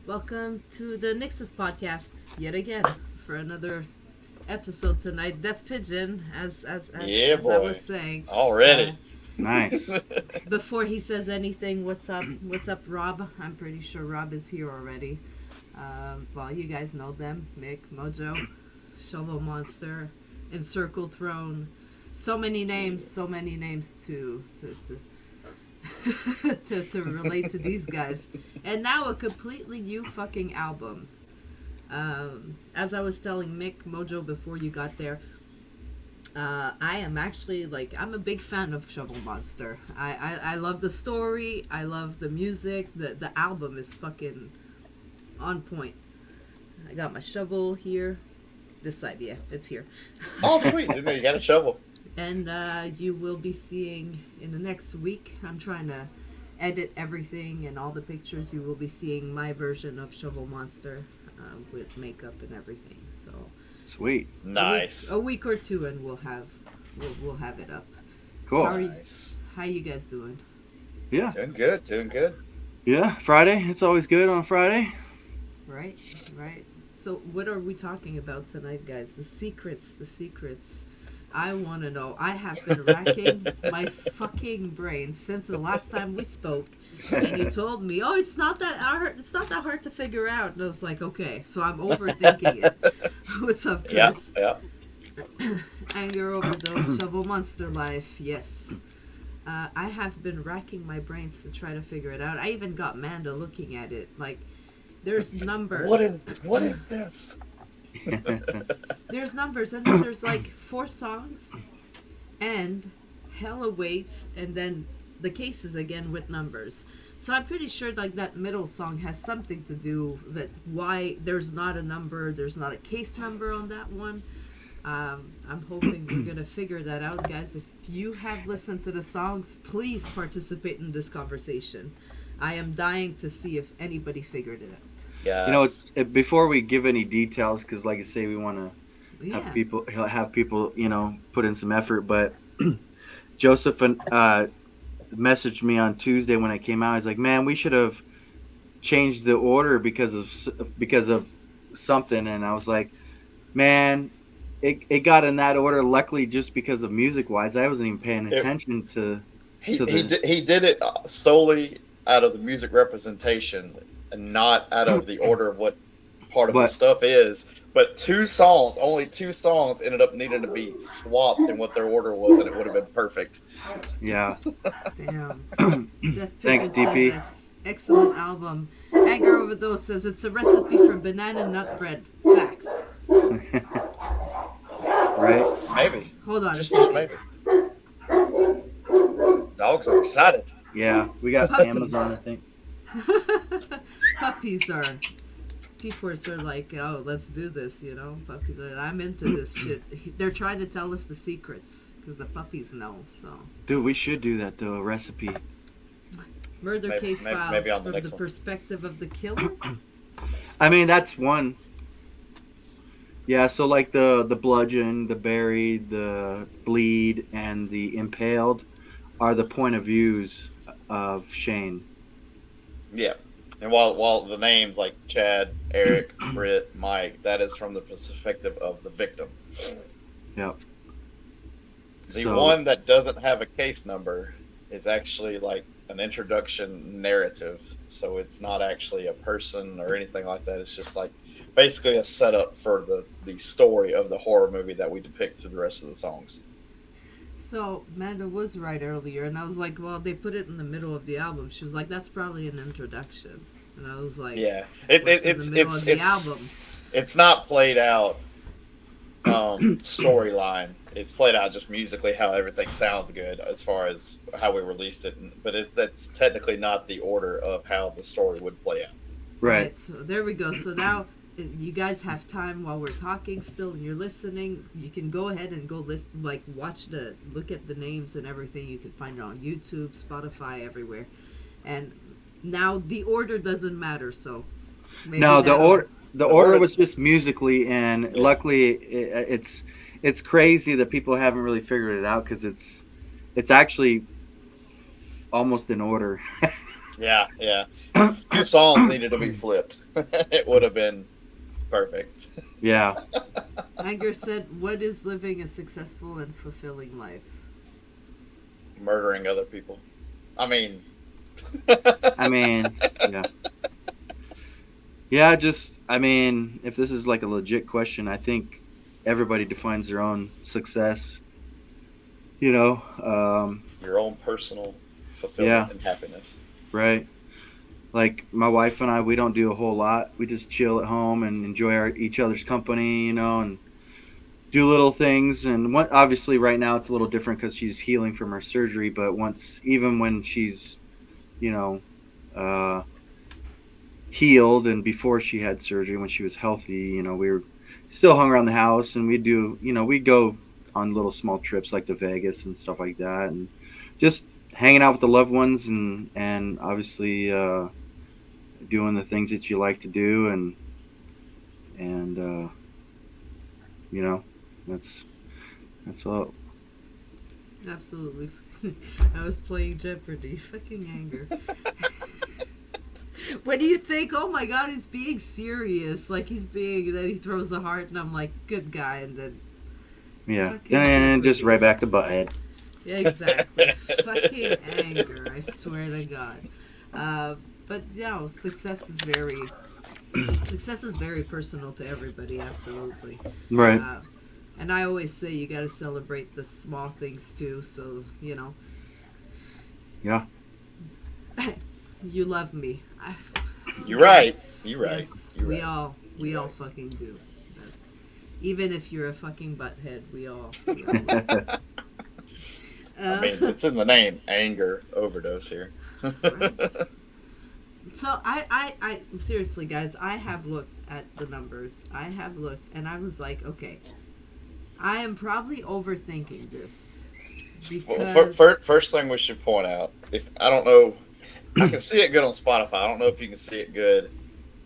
Welcome to the NYXUS podcast yet again for another episode tonight. Death Pigeon, Yeah, as I was boy. saying. Uh, Already. Nice. Before he says anything, what's up? What's up, Rob? I'm pretty sure Rob is here already. Well, you guys know them: Mick, Mojo, Shovel Monster, Encircle Throne. So many names to relate to these guys. And now a completely new fucking album. As I was telling Mick Mojo before you got there, I am actually I'm a big fan of Shovel Monster. I love the story. I love the music. The album is fucking on point. I got my shovel here. This side, yeah, it's here. Oh, sweet. Didn't know you got a shovel. And you will be seeing in the next week. I'm trying to edit everything and all the pictures. You will be seeing my version of Shovel Monster with makeup and everything. So Sweet. Nice. a week or two, and we'll have it up. Cool. Nice. How you guys doing? Yeah. Doing good. Doing good. Yeah. Friday. It's always good on Friday. Right, right. So what are we talking about tonight, guys? The secrets. The secrets. I want to know. I have been racking my fucking brain since the last time we spoke, and you told me, "Oh, it's not that hard. It's not that hard to figure out." And I was like, "Okay," so I'm overthinking it. What's up, Yeah. Chris? Yeah. Anger overdose, shovel monster life. Yes. I have been racking my brains to try to figure it out. I even got Manda looking at it. Like, there's numbers. What is this? There's numbers, and then there's like 4 songs, and Hell Awaits, and then the cases again with numbers. So I'm pretty sure like that middle song has something to do that why there's not a number, there's not a case number on that one. I'm hoping we're gonna figure that out, guys. If you have listened to the songs, please participate in this conversation. I am dying to see if anybody figured it out. Yeah. Before we give any details, because like I say, we want to Yeah. have people, put in some effort. But Joseph messaged me on Tuesday when I came out. He's like, "Man, we should have changed the order because of something." And I was like, "Man, it got in that order. Luckily, just because of music wise, I wasn't even paying attention to He, to he, the." did, he did it solely out of the music representation and not out of the order of what part of the But stuff is. But only two songs ended up needing to be swapped in what their order was, and it would have been perfect. yeah, Damn. Death Thanks, Pigeon DP. says, excellent album. Anger Overdose says it's a recipe for banana nut bread. Facts. right. Maybe. Hold on. Just maybe. Dogs are excited. Yeah, we got Puppies. Amazon, I think. Puppies are. People are like, oh, let's do this, Puppies are. I'm into this shit. They're trying to tell us the secrets because the puppies know. So Dude, we should do that though. A recipe. murder Maybe- case maybe- files maybe on the from next the one. perspective of the killer. I mean, that's one. Yeah, so like the bludgeon, the buried, the bleed, and the impaled are the point of views of Shane. Yeah. And while the names like Chad, Eric, Britt, Mike, that is from the perspective of the victim. Yep. The So- one that doesn't have a case number is actually like an introduction narrative. So it's not actually a person or anything like that. It's just like basically a setup for the story of the horror movie that we depict through the rest of the songs. So Amanda was right earlier, and I was like, well, they put it in the middle of the album. She was like, that's probably an introduction, and I was like, Yeah. what's in the middle of the album? It's not played out storyline. It's played out just musically how everything sounds good as far as how we released it, but that's technically not the order of how the story would play out. Right. So there we go. So now you guys have time while we're talking still, and you're listening. You can go ahead and go look at the names and everything. You can find it on YouTube, Spotify, everywhere. And now the order doesn't matter. So maybe No, the that'll- order. The The order order- was just musically, and Yeah. luckily, it's crazy that people haven't really figured it out because it's actually almost in order. Yeah, yeah. Two songs needed to be flipped. It would have been perfect. Yeah. Anger said, "What is living a successful and fulfilling life?" Murdering other people. I mean, I mean, yeah. Yeah, just I mean, if this is like a legit question, I think everybody defines their own success. You know, your own personal fulfillment yeah, and happiness. right. Like my wife and I, we don't do a whole lot. We just chill at home and enjoy each other's company, you know, and do little things. And what obviously right now it's a little different because she's healing from her surgery. But once, even when she's, you know, uh, healed and before she had surgery, when she was healthy, you know, we were still hung around the house and we do, you know, we go on little small trips like to Vegas and stuff like that, and just hanging out with the loved ones and obviously doing the things that you like to do and you know that's that's all. Absolutely. I was playing Jeopardy. Fucking anger. When do you think, oh my god, he's being serious? Like he's being, then he throws a heart, and I'm like, good guy, and then Yeah, fucking and just Jeopardy. right back to butthead. Yeah, exactly. Fucking anger. I swear to God. But no, success is very personal to everybody. Absolutely. Right. Uh, and I always say you got to celebrate the small things too. So you know, Yeah. you love me. You're right. Yes, You're right. yes, You're we right. all You're right. fucking do. That's, even if you're a fucking butthead, we all love. I mean, it's in the name, anger overdose here. Right. So I seriously, guys, I have looked at the numbers. I have looked, and I was like, okay, I am probably overthinking this because First thing we should point out, if I don't know, I can see it good on Spotify. I don't know if you can see it good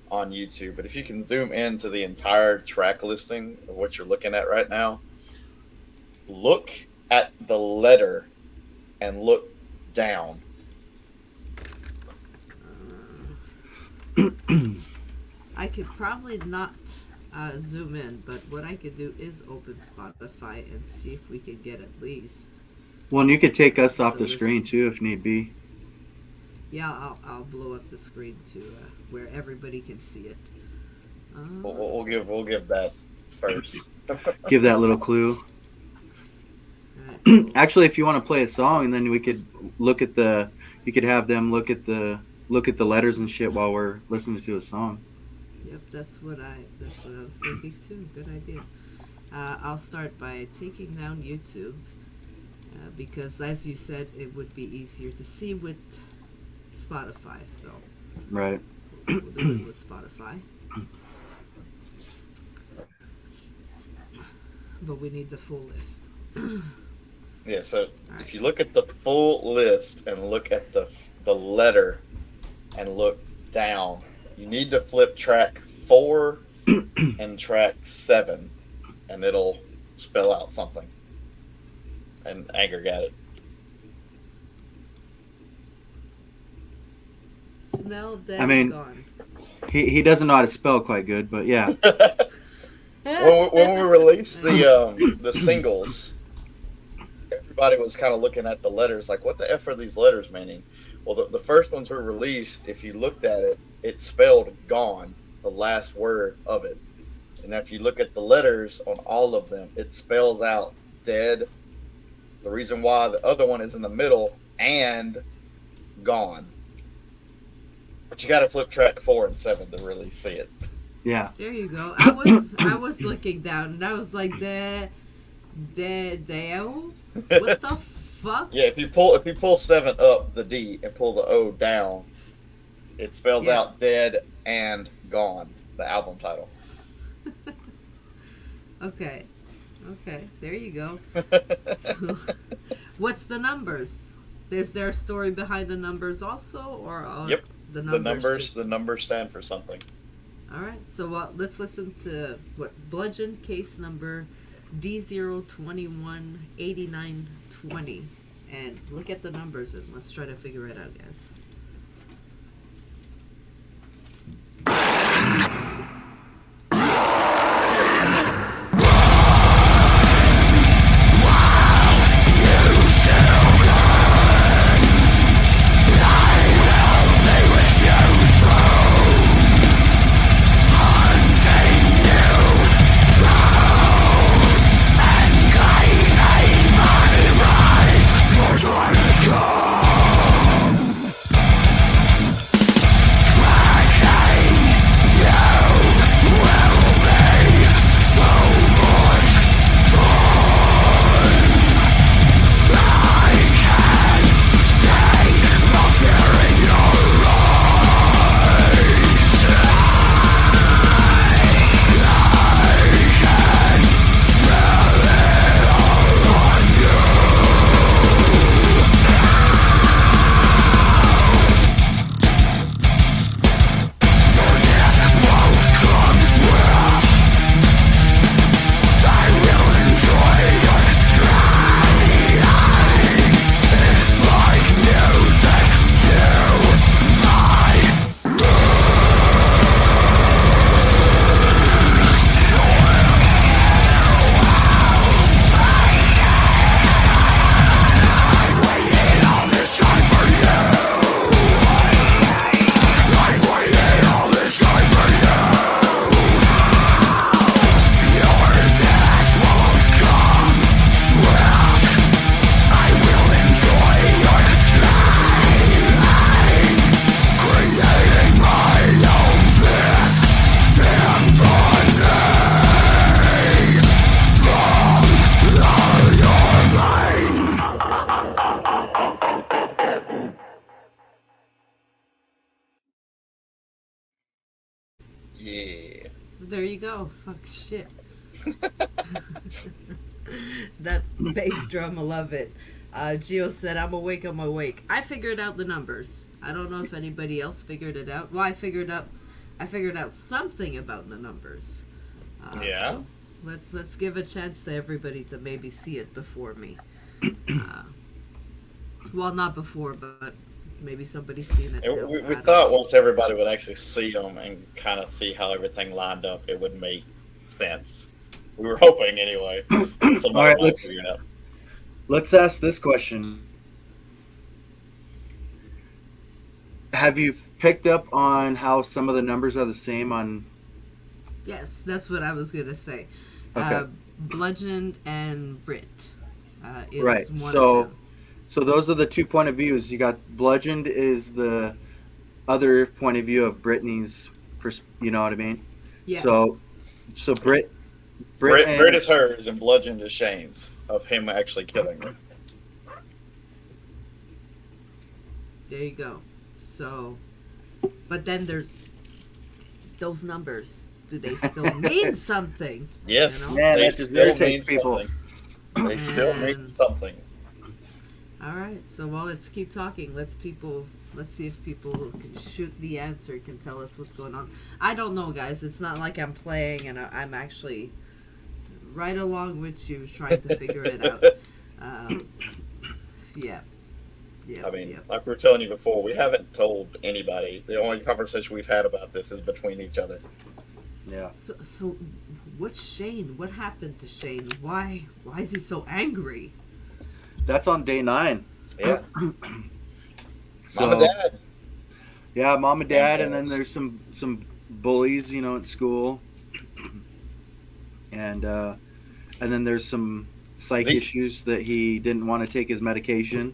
on YouTube, but if you can zoom into the entire track listing of what you're looking at right now, look at the letter and look down. I could probably not zoom in, but what I could do is open Spotify and see if we can get at least Well, and you could take us off the the list. screen too if need be. Yeah, I'll blow up the screen to where everybody can see it. We'll give that first. Give that little clue. Alright. Actually, if you want to play a song, and then we could look at the, you could have them look at the letters and shit while we're listening to a song. Yep, that's what I was thinking too. Good idea. I'll start by taking down YouTube because, as you said, it would be easier to see with Spotify. So Right. we'll do it with Spotify. But we need the full list. Yeah, so Alright. if you look at the full list and look at the letter and look down, you need to flip track 4 and track 7, and it'll spell out something. And Anger got it. Smell dead I mean- gone. He doesn't know how to spell quite good, but yeah. When we released the singles, everybody was kind of looking at the letters like, what the F are these letters meaning? Well, the first ones were released. If you looked at it, it spelled gone, the last word of it. And if you look at the letters on all of them, it spells out dead. The reason why the other one is in the middle, and gone. But you got to flip track 4 and 7 to really see it. Yeah. There you go. I was looking down and I was like, what the fuck? Yeah, if you pull 7 up the D and pull the O down, it spells Yeah. out dead and gone, the album title. Okay, there you go. So, what's the numbers? Is there a story behind the numbers also, or Yep. the The numbers? just- the numbers stand for something. All right. So let's listen to what bludgeon case number D0218920, and look at the numbers and let's try to figure it out, guys. Yeah. There you go. Fuck shit. That bass drum, I love it. Gio said, I'm awake, I'm awake. I figured out the numbers. I don't know if anybody else figured it out. Well, I figured out something about the numbers. Yeah. So let's give a chance to everybody to maybe see it before me. Well, not before, but maybe somebody's seen it. And now. we I don't thought know. once everybody would actually see them and kind of see how everything lined up, it would make sense. We were hoping anyway. Somebody All right, might figure it out. let's ask this question. Have you picked up on how some of the numbers are the same on? Yes, that's what I was gonna say. Okay. Bludgeon and Brit is Right. one So of them. so those are the two point of views. You got Bludgeoned is the other point of view of Brittany's. You know what I mean? Yeah. So Brit Brit and is hers and Bludgeon is Shane's of him actually killing her. There you go. So, but then there's those numbers. Do they still mean something? Yes, You know? Man, they that just still irritates mean people. something. They still mean And- something. All right. So, well, let's keep talking. Let's see if people who can shoot the answer can tell us what's going on. I don't know, guys. It's not like I'm playing and I'm actually right along with you trying to figure it out. Yeah. Yeah. I mean, yeah. like we were telling you before, we haven't told anybody. The only conversation we've had about this is between each other. yeah. So what's Shane? What happened to Shane? Why is he so angry? That's on day 9. Yeah, So mom and dad. yeah, mom and dad, and then parents. there's some bullies, at school, and then there's some psych The- issues that he didn't want to take his medication.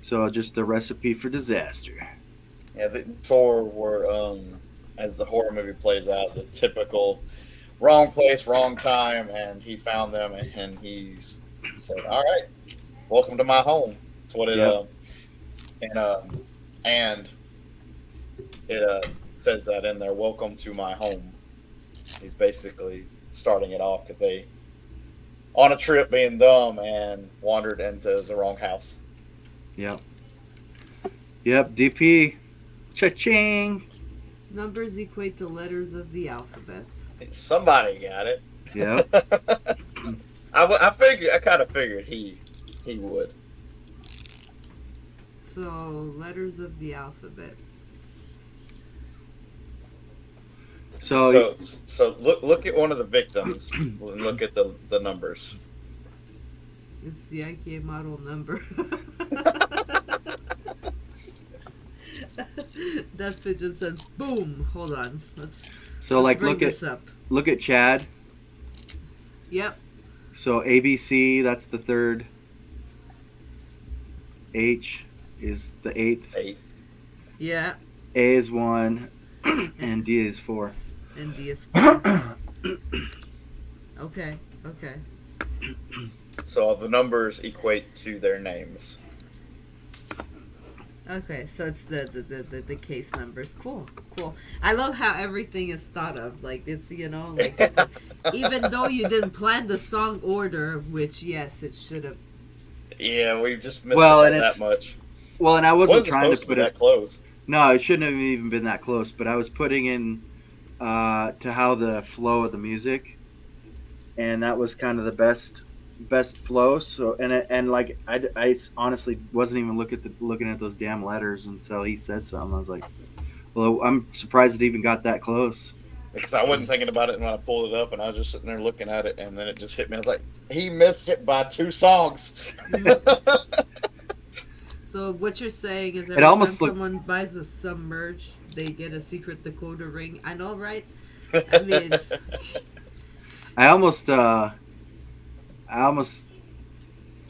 So just a recipe for disaster. Yeah, the 4 were, as the horror movie plays out, the typical wrong place, wrong time, and he found them, and he's said, "All right, welcome to my home." That's what it. Yep. And it says that in there. Welcome to my home. He's basically starting it off because they on a trip being dumb and wandered into the wrong house. Yep. DP. Cha-ching. Numbers equate to letters of the alphabet. Somebody got it. Yep. I kind of figured he would. So letters of the alphabet. So So look at one of the victims. And look at the numbers. It's the IKEA model number. That pigeon says, "Boom." Hold on. Let's like bring look at this up. Chad. Yep. So ABC, that's the third. H is the 8th. 8. Yeah. A is 1, and D is 4. And D is 4. Okay. Okay. So the numbers equate to their names. Okay, so it's the case numbers. Cool. I love how everything is thought of. Like it's like it's even though you didn't plan the song order, which yes, it should have. Yeah, we just missed Well, it and that it's- much. Well, and I wasn't trying supposed to be put that it. close. No, it shouldn't have even been that close. But I was putting in to how the flow of the music, and that was kind of the best flow. So and like I honestly wasn't even looking at those damn letters until he said something. I was like, well, I'm surprised it even got that close. Because I wasn't thinking about it when I pulled it up, and I was just sitting there looking at it, and then it just hit me. I was like, he missed it by 2 songs. So what you're saying is every It almost time look- someone buys some merch, they get a secret decoder ring. I know, right? I mean, I almost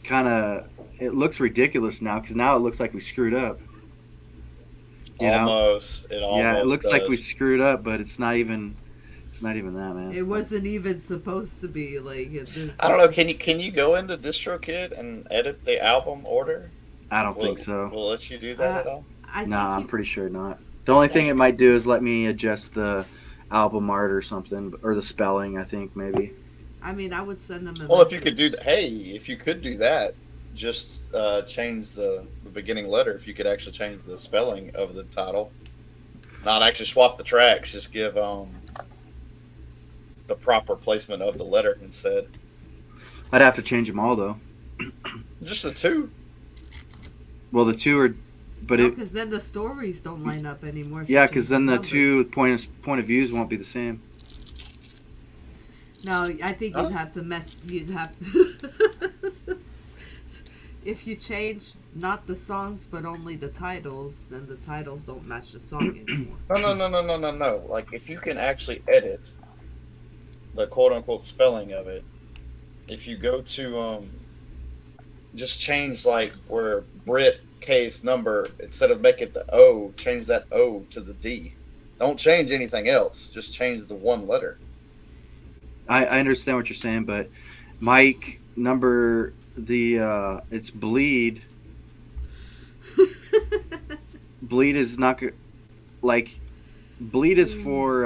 kind of. It looks ridiculous now because now it looks like we screwed up. You know? Almost. It almost Yeah, it looks like we does. screwed up, but it's not even. It's not even that, man. it wasn't even supposed to be like. I don't know. Can you go into DistroKid and edit the album order? I don't think so. Will let you do that at all? I think Nah, I'm you- pretty sure not. The only thing it might do is let me adjust the album art or something, or the spelling. I think maybe. I mean, I would send them a Well, if you could do message. hey, if you could do that, just change the beginning letter. If you could actually change the spelling of the title, not actually swap the tracks, just give the proper placement of the letter instead. I'd have to change them all though. Just the two. Well, the two are, but No, it because then the stories don't line up anymore. If you yeah, change because then the two numbers. point of views won't be the same. No, I think Huh? you'd have to mess. You'd have. If you change not the songs but only the titles, then the titles don't match the song anymore. No. Like if you can actually edit the quote unquote spelling of it, if you go to just change like where Brit case number instead of make it the O, change that O to the D. Don't change anything else. Just change the one letter. I understand what you're saying, but Mike number it's bleed. Bleed is not like bleed is for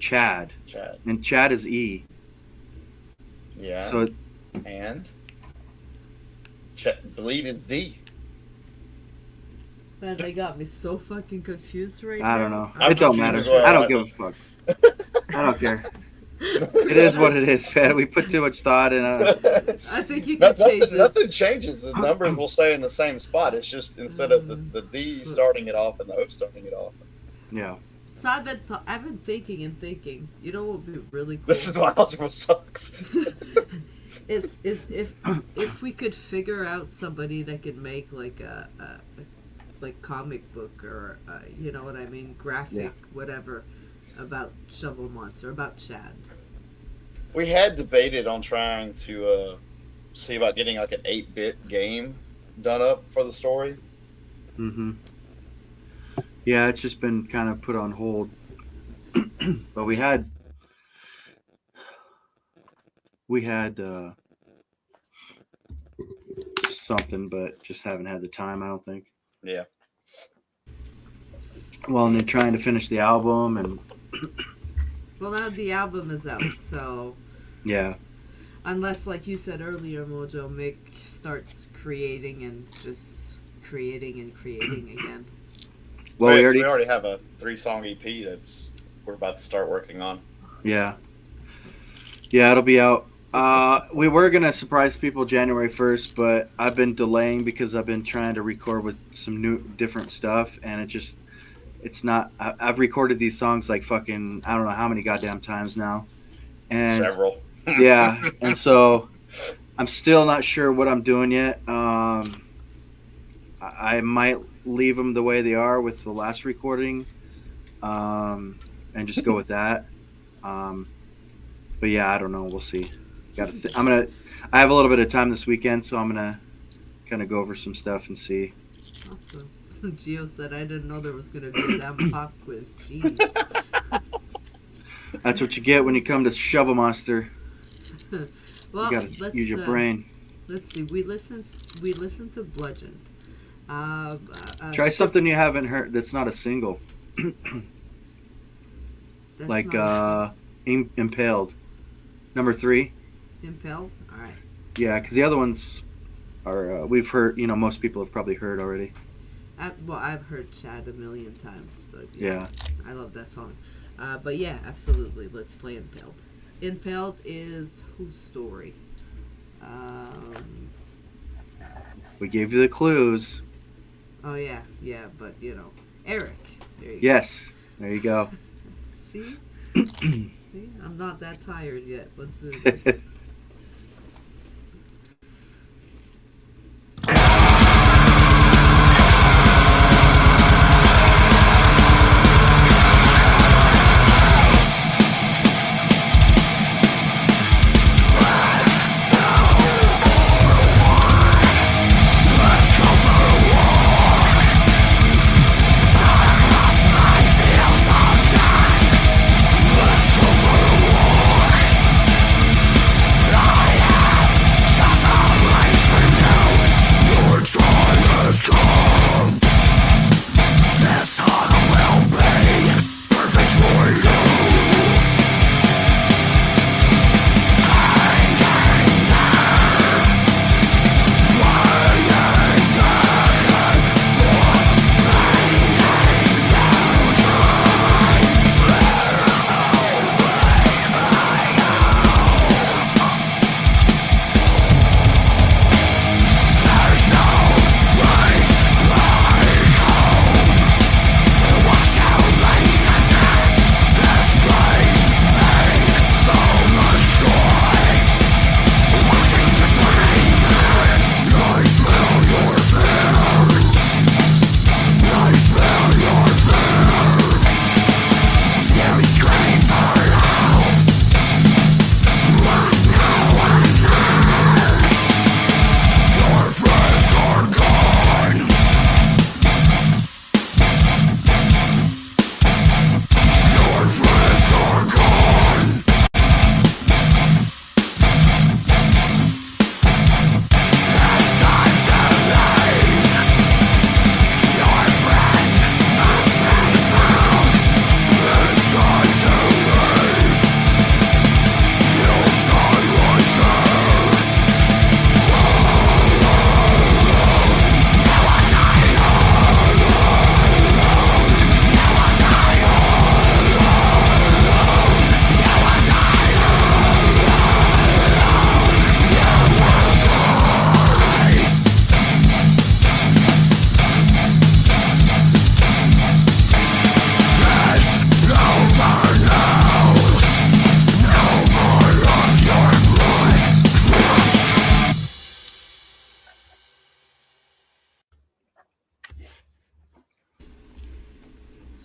Chad, Chad. and Chad is E. Yeah. So And bleed is D. Man, they got me so fucking confused right I now. don't know. I'm It don't confused matter. as well. I don't give a fuck. I don't care. It is what it is, man. We put too much thought in. I think you can change it. Nothing changes. The numbers will stay in the same spot. It's just instead of the D starting it off and the O starting it off. Yeah. So I've been thinking and thinking. You know what would be really cool? This is why algebra sucks. Is if we could figure out somebody that could make like a like comic book or you know what I mean, graphic, Yeah. whatever, about Shovel Monster, about Chad. We had debated on trying to see about getting like an 8-bit game done up for the story. Mm-hmm. Yeah, it's just been kind of put on hold. But we had something, but just haven't had the time, I don't think. Yeah. Well, and then trying to finish the album, and Well, now the album is out, so yeah, unless, like you said earlier, Mojo, Mick starts creating and just creating and creating again. well, we we already already have a 3-song EP that's we're about to start working on. yeah, it'll be out. We were gonna surprise people January 1st, but I've been delaying because I've been trying to record with some new different stuff, and it's not. I've recorded these songs like fucking I don't know how many goddamn times now, and Several. yeah, and so I'm still not sure what I'm doing yet. I might leave them the way they are with the last recording, and just go with that. But yeah, I don't know. We'll see. I have a little bit of time this weekend, so I'm gonna kind of go over some stuff and see. Awesome. So Gio said, I didn't know there was going to be a damn pop quiz. Jeez. That's what you get when you come to Shovel Monster. Well, You gotta use your brain. Let's see. We listened to Bludgeoned. Try something you haven't heard that's not a single, That's like not Impaled, number 3. Impel. All right. Yeah, because the other ones are we've heard. Most people have probably heard already. I've heard Chad a million times, but Yeah. I love that song. But yeah, absolutely. Let's play Impaled. Impaled is whose story? We gave you the clues. Oh yeah, but Eric. There you go. Yes, there you go. See? See? I'm not that tired yet. Let's do this.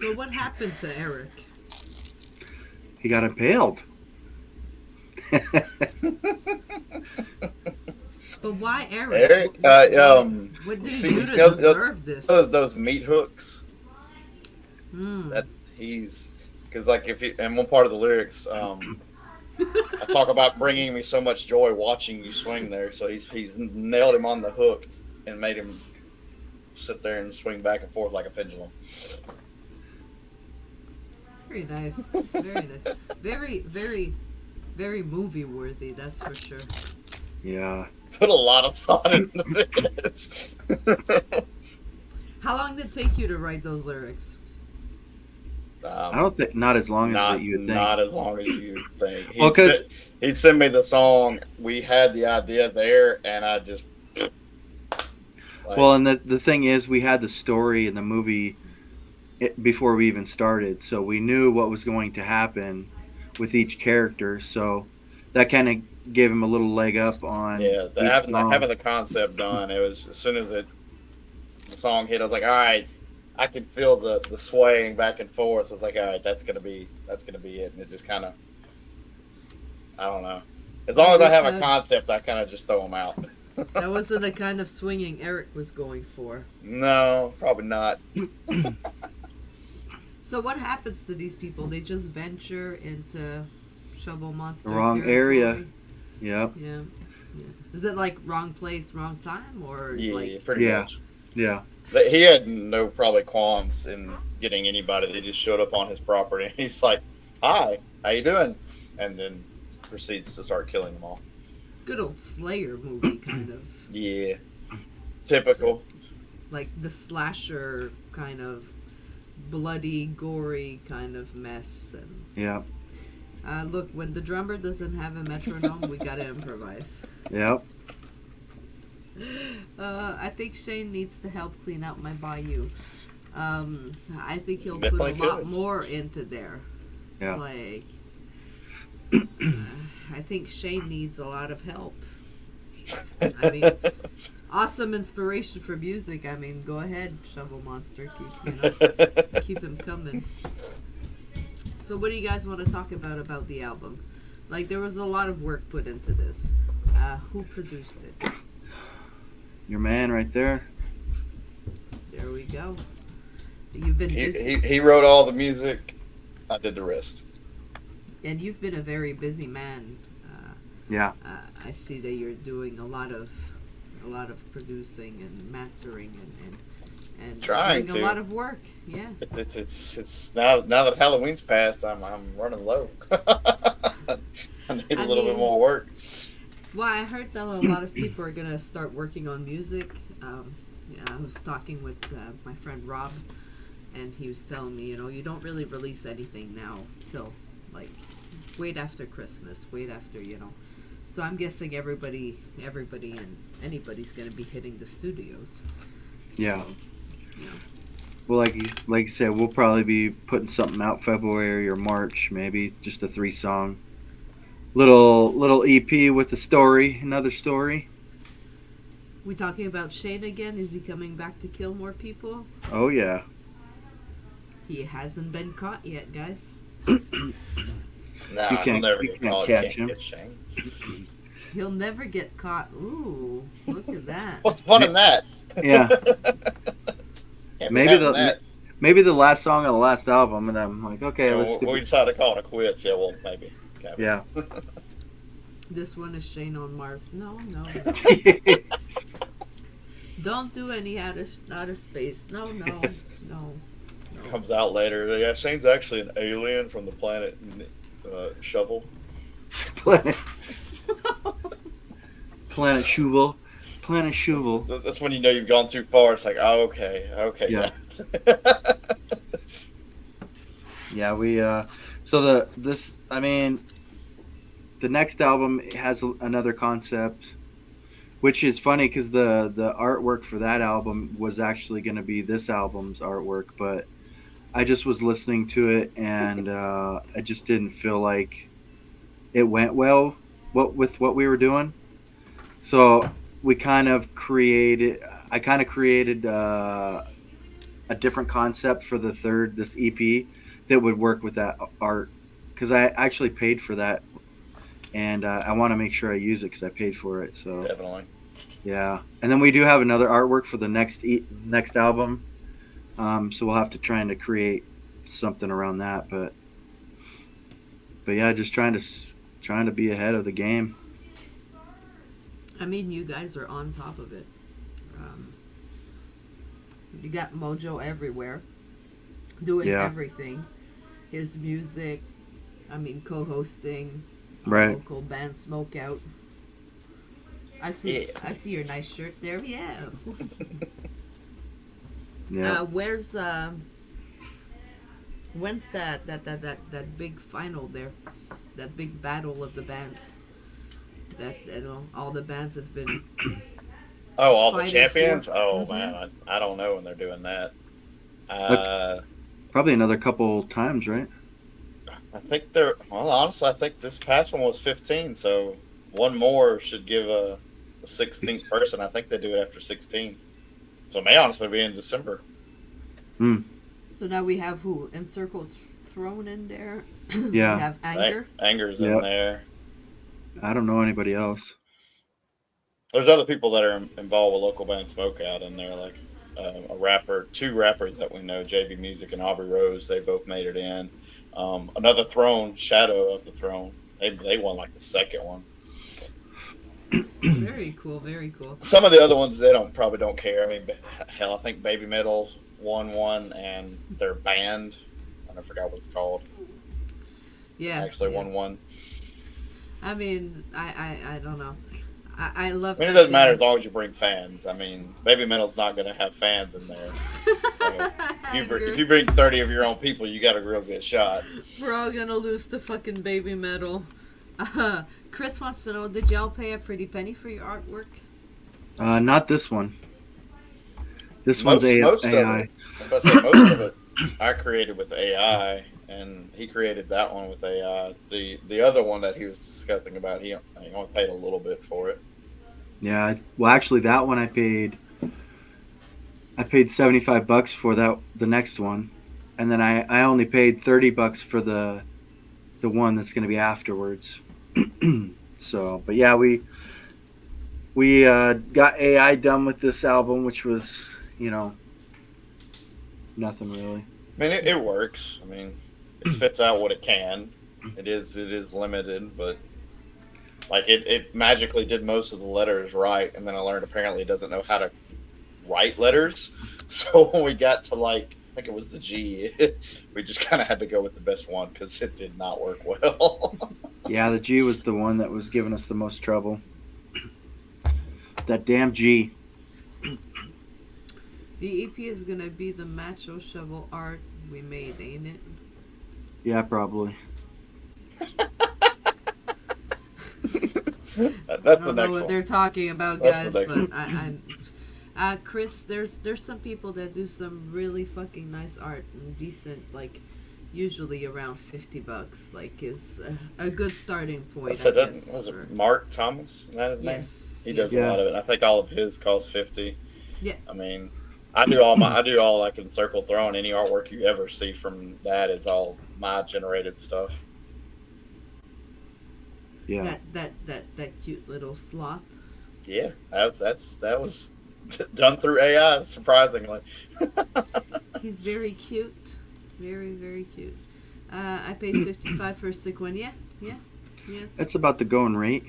So what happened to Eric? He got impaled. But why Eric? Eric, What did he see, do to deserve this? those meat hooks Hmm. that he's because like if you in one part of the lyrics, I talk about bringing me so much joy watching you swing there. So he's nailed him on the hook and made him sit there and swing back and forth like a pendulum. Very nice. Very nice. Very, very, very movie worthy. That's for sure. Yeah. Put a lot of thought into this. How long did it take you to write those lyrics? I don't think not as long as you would think. Not as long as you think. Well, 'cause- He'd send me the song. We had the idea there, and I just. Well, and the thing is, we had the story in the movie before we even started, so we knew what was going to happen with each character. So that kind of gave him a little leg up on. Yeah, each song. having the concept done. It was as soon as the song hit, I was like, all right, I can feel the swaying back and forth. I was like, all right, that's gonna be it, and it just kind of. I don't know. As long as I have a concept, I kind of just throw them out. That wasn't the kind of swinging Eric was going for. No, probably not. So what happens to these people? They just venture into Shovel Monster The wrong territory? area. Yep. Yeah. Is it like wrong place, wrong time, or Yeah, like? pretty Yeah. much. Yeah. He had no probably qualms in getting anybody. They just showed up on his property. He's like, "Hi, how you doing?" And then proceeds to start killing them all. Good old Slayer movie, kind of. Yeah, typical. Like the slasher kind of bloody, gory kind of mess. And Yeah. look, when the drummer doesn't have a metronome, we gotta improvise. Yep. I think Shane needs to help clean out my bayou. I think he'll put Definitely a lot could. more into there. Yeah. Like, I think Shane needs a lot of help. I mean, awesome inspiration for music. I mean, go ahead, Shovel Monster. Keep him coming. So, what do you guys want to talk about the album? Like, there was a lot of work put into this. Who produced it? Your man right there. There we go. You've been busy, He wrote all the music. I did the rest. and you've been a very busy man. Yeah. I see that you're doing a lot of producing and mastering and Trying doing to. a lot of work. Yeah. It's now that Halloween's passed, I'm running low. I need a little bit more work. Well, I heard that a lot of people are gonna start working on music. I was talking with my friend Rob, and he was telling me, you don't really release anything now till like wait after Christmas, wait after. So I'm guessing everybody and anybody's gonna be hitting the studios. Yeah. Yeah. Well, like you said, we'll probably be putting something out February or March, maybe just a 3-song little EP with a story, another story. We talking about Shane again? Is he coming back to kill more people? Oh yeah. He hasn't been caught yet, guys. Nah, You he'll can't- never you get can't caught. catch Can't him. get Shane. He'll never get caught. Ooh, look at that. What's the fun in that? Yeah. Can't be Maybe having the that. maybe the last song on the last album, and I'm like, okay, Yeah, let's we decided to call it a quits. Yeah, well, maybe. Okay. yeah. This one is Shane on Mars. No. Don't do any outer space. No. Comes out later. Yeah, Shane's actually an alien from the planet Shovel. Planet Shuval. Planet Shuval. That's when you know you've gone too far. It's like, oh, okay. Yeah. Yeah, we so the next album has another concept, which is funny because the artwork for that album was actually going to be this album's artwork, but I just was listening to it and I just didn't feel like it went well with what we were doing. So I kind of created a different concept for this EP that would work with that art, because I actually paid for that, and I want to make sure I use it because I paid for it. So Definitely. yeah, and then we do have another artwork for the next album. So we'll have to try and to create something around that, but yeah, just trying to be ahead of the game. I mean, you guys are on top of it. Um, you got Mojo everywhere, doing Yeah, everything. His music, I mean, co-hosting a right. local band Smokeout. Yeah. I see your nice shirt there. Yeah. Yeah. Where's when's that big final there? That big battle of the bands. That all the bands have been Oh, all the fighting champions? for. Oh Mm-hmm. man, I don't know when they're doing that. That's Uh, probably another couple times, right? I think they're well. Honestly, I think this past one was 15, so one more should give a 16th person. I think they do it after 16, so it may honestly be in December. Hmm. So now we have who? Encircled Throne in there. We Yeah. have Anger. Anger's in Yep. there. I don't know anybody else. There's other people that are involved with local band Smokeout in there, like a rapper, two rappers that we know, JB Music and Aubrey Rose. They both made it in. Another Throne, Shadow of the Throne. They won like the second one. Very cool. Very cool. Some of the other ones they probably don't care. I mean, hell, I think Baby Metal won one, and their band, I forgot what it's called, Yeah. actually yeah. won one. I mean, I don't know. I love. I mean, it that doesn't matter they- as long as you bring fans. I mean, Baby Metal's not going to have fans in there. So if you bring 30 of your own people, you got a real good shot. We're all gonna lose to fucking Baby Metal. Chris wants to know: did y'all pay a pretty penny for your artwork? Not this one. This one's Most of AI. it, like I said, most of it, I created with AI, and he created that one with AI. The other one that he was discussing about, he only paid a little bit for it. Yeah. Well, actually, that one I paid. I paid $75 for that. The next one, and then I only paid $30 for the one that's going to be afterwards. So, but yeah, we got AI done with this album, which was, nothing really. I mean, it works. I mean, it spits out what it can. It is limited, but like it magically did most of the letters right, and then I learned apparently it doesn't know how to write letters. So when we got to like I think it was the G, we just kind of had to go with the best one because it did not work well. Yeah, the G was the one that was giving us the most trouble. That damn G. The EP is gonna be the macho shovel art we made, ain't it? Yeah, probably. That's I the don't know next what one. they're talking about, That's guys, the next but Chris, there's some people that do some really fucking nice art and decent, like usually around $50, like is a good starting point. So I guess. was for- it Mark Thomas? Is that his name? Yes. He does Yeah. a lot of it. I think all of his costs 50. Yeah. I mean, I do all like Encircle Throne. Any artwork you ever see from that is all my generated stuff. Yeah. That cute little sloth. Yeah, that was done through AI. Surprisingly, He's very cute, very cute. I paid 55 for a sick one. Yeah. It's That's about the going rate.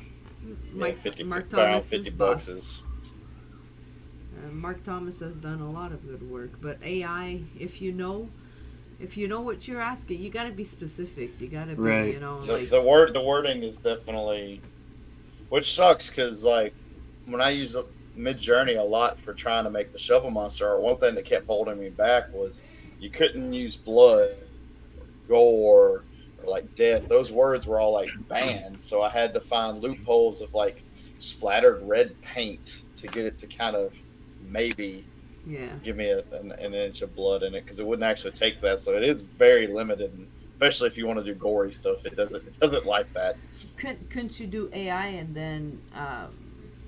Mark, 50, Mark around Thomas's 50 boss. bucks is. Mark Thomas has done a lot of good work, but AI, if you know what you're asking, you gotta be specific. You gotta be, Right. like The wording is definitely, which sucks because like when I use Mid Journey a lot for trying to make the Shovel Monster art, one thing that kept holding me back was you couldn't use blood, gore, or like death. Those words were all like banned, so I had to find loopholes of like splattered red paint to get it to kind of maybe yeah. give me an inch of blood in it because it wouldn't actually take that. So it is very limited, and especially if you want to do gory stuff, it doesn't like that. Couldn't you do AI and then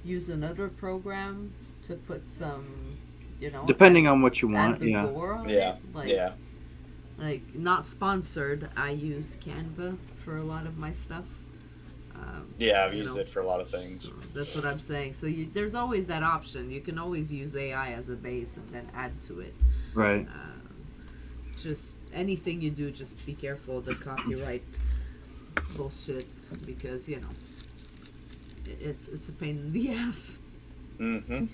use another program to put some Depending on what you add want, the yeah. gore on Yeah, it. Like, yeah. Not sponsored. I use Canva for a lot of my stuff. Yeah, I've you used know, it for a lot of things. so that's what I'm saying. So there's always that option. You can always use AI as a base and then add to it. Right. Just anything you do, just be careful of the copyright bullshit because it's a pain in the ass. Mm-hmm.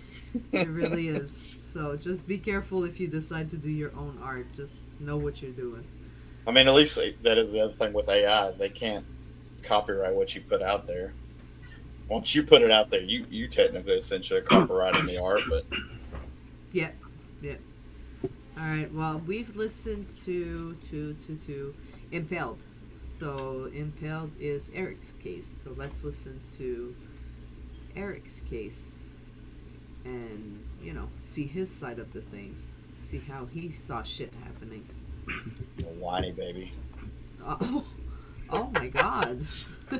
It really is. So just be careful if you decide to do your own art. Just know what you're doing. I mean, at least that is the other thing with AI. They can't copyright what you put out there. Once you put it out there, you technically essentially are copyrighting the art. But Yeah, yeah. All right. Well, we've listened to Impaled. So Impaled is Eric's case. So let's listen to Eric's case and see his side of the things. See how he saw shit happening. whiny baby. Oh, oh my God.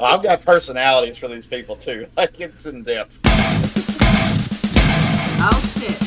I've got personalities for these people too. Like it's in depth. Oh shit.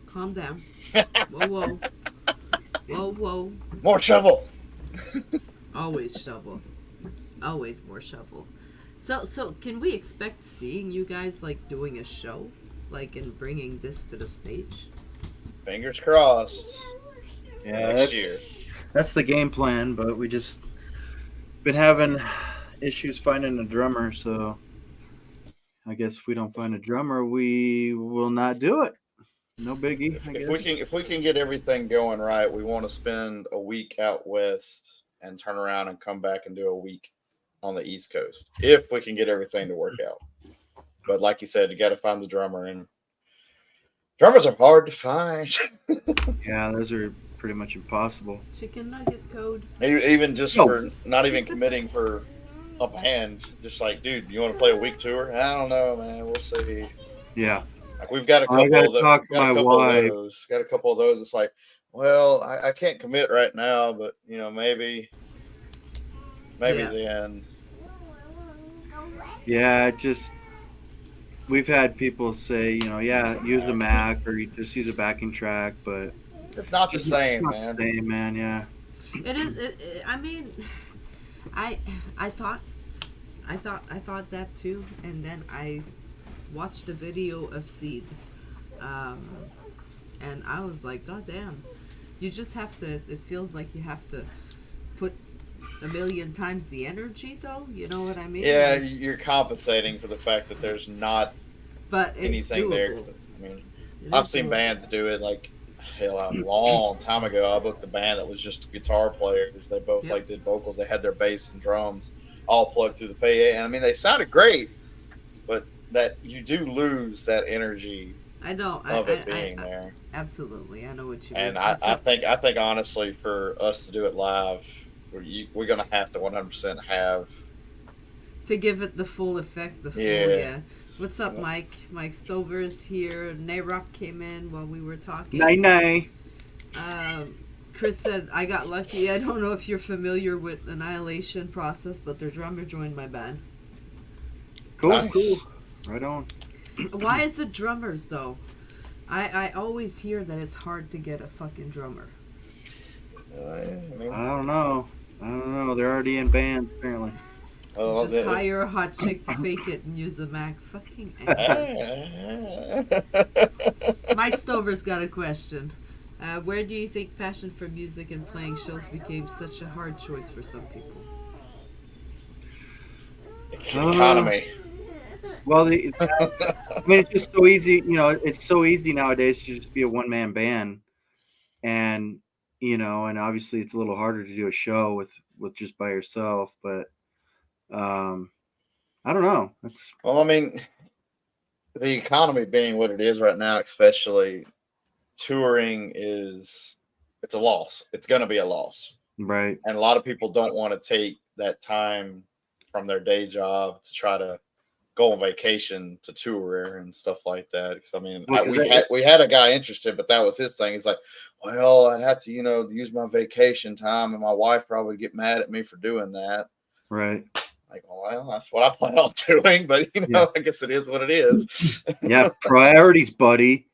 Calm down. Whoa, whoa. Whoa, whoa. More shovel. Always shovel. Always more shovel. So can we expect seeing you guys like doing a show, like and bringing this to the stage? Fingers crossed. Yeah, Next year. that's the game plan, but we just been having issues finding a drummer, so I guess if we don't find a drummer, we will not do it. No biggie, I guess. If we can get everything going right, we want to spend a week out west and turn around and come back and do a week on the East Coast. If we can get everything to work out. But like you said, you got to find the drummer, and drummers are hard to find. Yeah, those are pretty much impossible. Chicken nugget code. Even just No. for not even committing for a band, just like, dude, you want to play a week tour? I don't know, man. We'll see. Yeah. Like we've got a I gotta couple of talk to got a my couple of wife. those. Got a couple of those. It's like, well, I can't commit right now, but maybe Yeah. then. Yeah, it just we've had people say, yeah, use the Mac or you just use a backing track, but It's not the just it's same, not man. the same, man. Yeah. It is. I mean, I I thought I thought that too, and then I watched a video of Seed, um, and I was like, God damn, you just have to. It feels like you have to put a million times the energy, though. You know what I mean? Yeah, Like, you're compensating for the fact that there's not but it's anything there. doable. 'Cause, I mean, It I've is seen doable. bands do it. Like, hell, a long time ago, I booked a band that was just guitar players. They both Yep. like did vocals. They had their bass and drums all plugged through the PA, and I mean, they sounded great, but that you do lose that energy I know. of it being there. Absolutely. I know what you And mean. I think honestly, for us to do it live, we're gonna have to 100% have. to give it the full effect, the full Yeah. What's up, Mike? Mike Stover is here. Nayrock came in while we were talking. Nay. Chris said, I got lucky. I don't know if you're familiar with Annihilation Process, but their drummer joined my band. Cool, Nice. cool. Right on. Why is it drummers, though? I always hear that it's hard to get a fucking drummer. I mean, I don't know. They're already in bands apparently. well, Just hire a hot chick to fake it and use a Mac. Fucking Mike Stover's got a question. Where do you think passion for music and playing shows became such a hard choice for some people? economy. Well, I mean, it's just so easy. It's so easy nowadays to just be a one-man band, and and obviously it's a little harder to do a show with just by yourself. But I don't know. That's Well, I mean, the economy being what it is right now, especially touring it's a loss. It's going to be a loss. right. And a lot of people don't want to take that time from their day job to try to go on vacation to tour and stuff like that. Because I mean, Well, 'cause we had a guy interested, but that was his thing. He's like, well, I'd have to use my vacation time, and my wife probably would get mad at me for doing that. Right. Like, well, that's what I plan on doing, but Yeah. I guess it is what it is. Yeah. Priorities, buddy.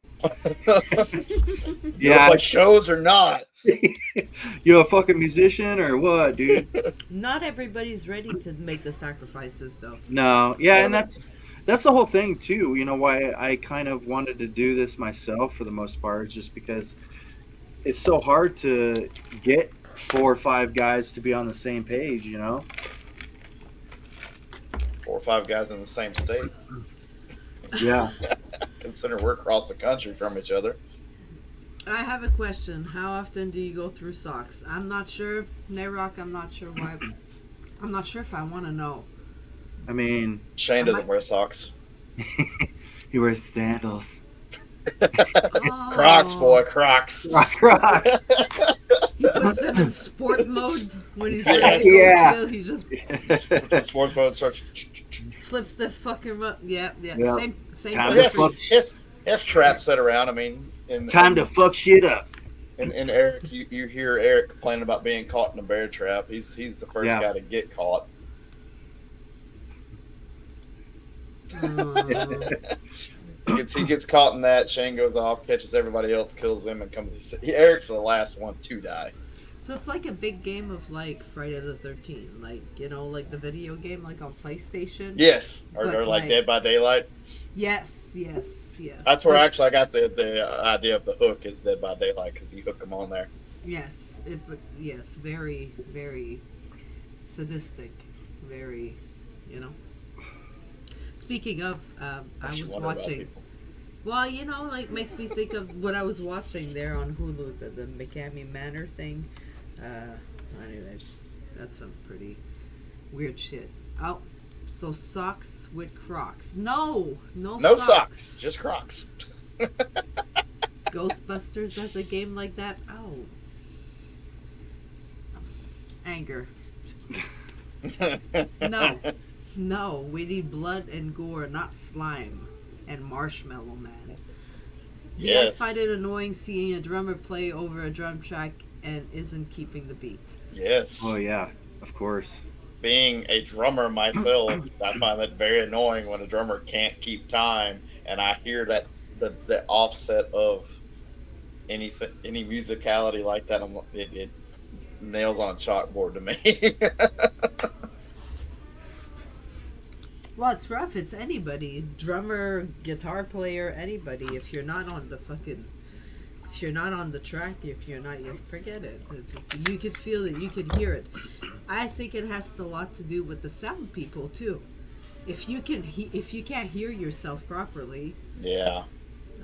You Yeah. like shows or not? You a fucking musician or what, dude? Not everybody's ready to make the sacrifices, though. No. Yeah, and that's the whole thing too. Why I kind of wanted to do this myself for the most part, just because it's so hard to get 4 or 5 guys to be on the same page. 4 or 5 guys in the same state. Yeah. Consider we're across the country from each other. I have a question. How often do you go through socks? I'm not sure. Nayrock, I'm not sure why. I'm not sure if I want to know. I mean, Shane doesn't wear socks. he wears sandals. Oh, Crocs, boy, Crocs. Crocs. He puts them in sport mode when he's Yeah. ready to Yeah. kill. He just Sports mode starts. flips the fucking. Yeah. Yeah. Same. Time thing to for- fuck. It's traps set around. I mean, Time to fuck shit up. And Eric, you hear Eric complaining about being caught in a bear trap. He's the first Yeah. guy to get caught. He gets caught in that. Shane goes off, catches everybody else, kills them, and comes. Eric's the last one to die. So it's like a big game of like Friday the 13th, like like the video game, like on PlayStation. Yes, or But, like like- Dead by Daylight. Yes. That's where But- actually I got the idea of the hook is Dead by Daylight because you hook them on there. Yes. Yes. Very, very sadistic. Very, Speaking of, I Makes you was wonder about watching. people. Well, like makes me think of what I was watching there on Hulu, the McCamey Manor thing. Anyways, that's some pretty weird shit. Oh, so socks with Crocs? No, no, No socks. socks, just Crocs. Ghostbusters does a game like that. Oh, anger. No, no, we need blood and gore, not slime and marshmallow man. Do you guys Yes. find it annoying seeing a drummer play over a drum track and isn't keeping the beat? Yes. Oh yeah, of course. Being a drummer myself, I find that very annoying when a drummer can't keep time, and I hear that the offset of any musicality like that. It nails on a chalkboard to me. Well, it's rough. It's anybody, drummer, guitar player, anybody. If you're not on the fucking, if you're not on the track, if you're not, you forget it. You could feel it. You could hear it. I think it has a lot to do with the sound people too. If you can't hear yourself properly, Yeah.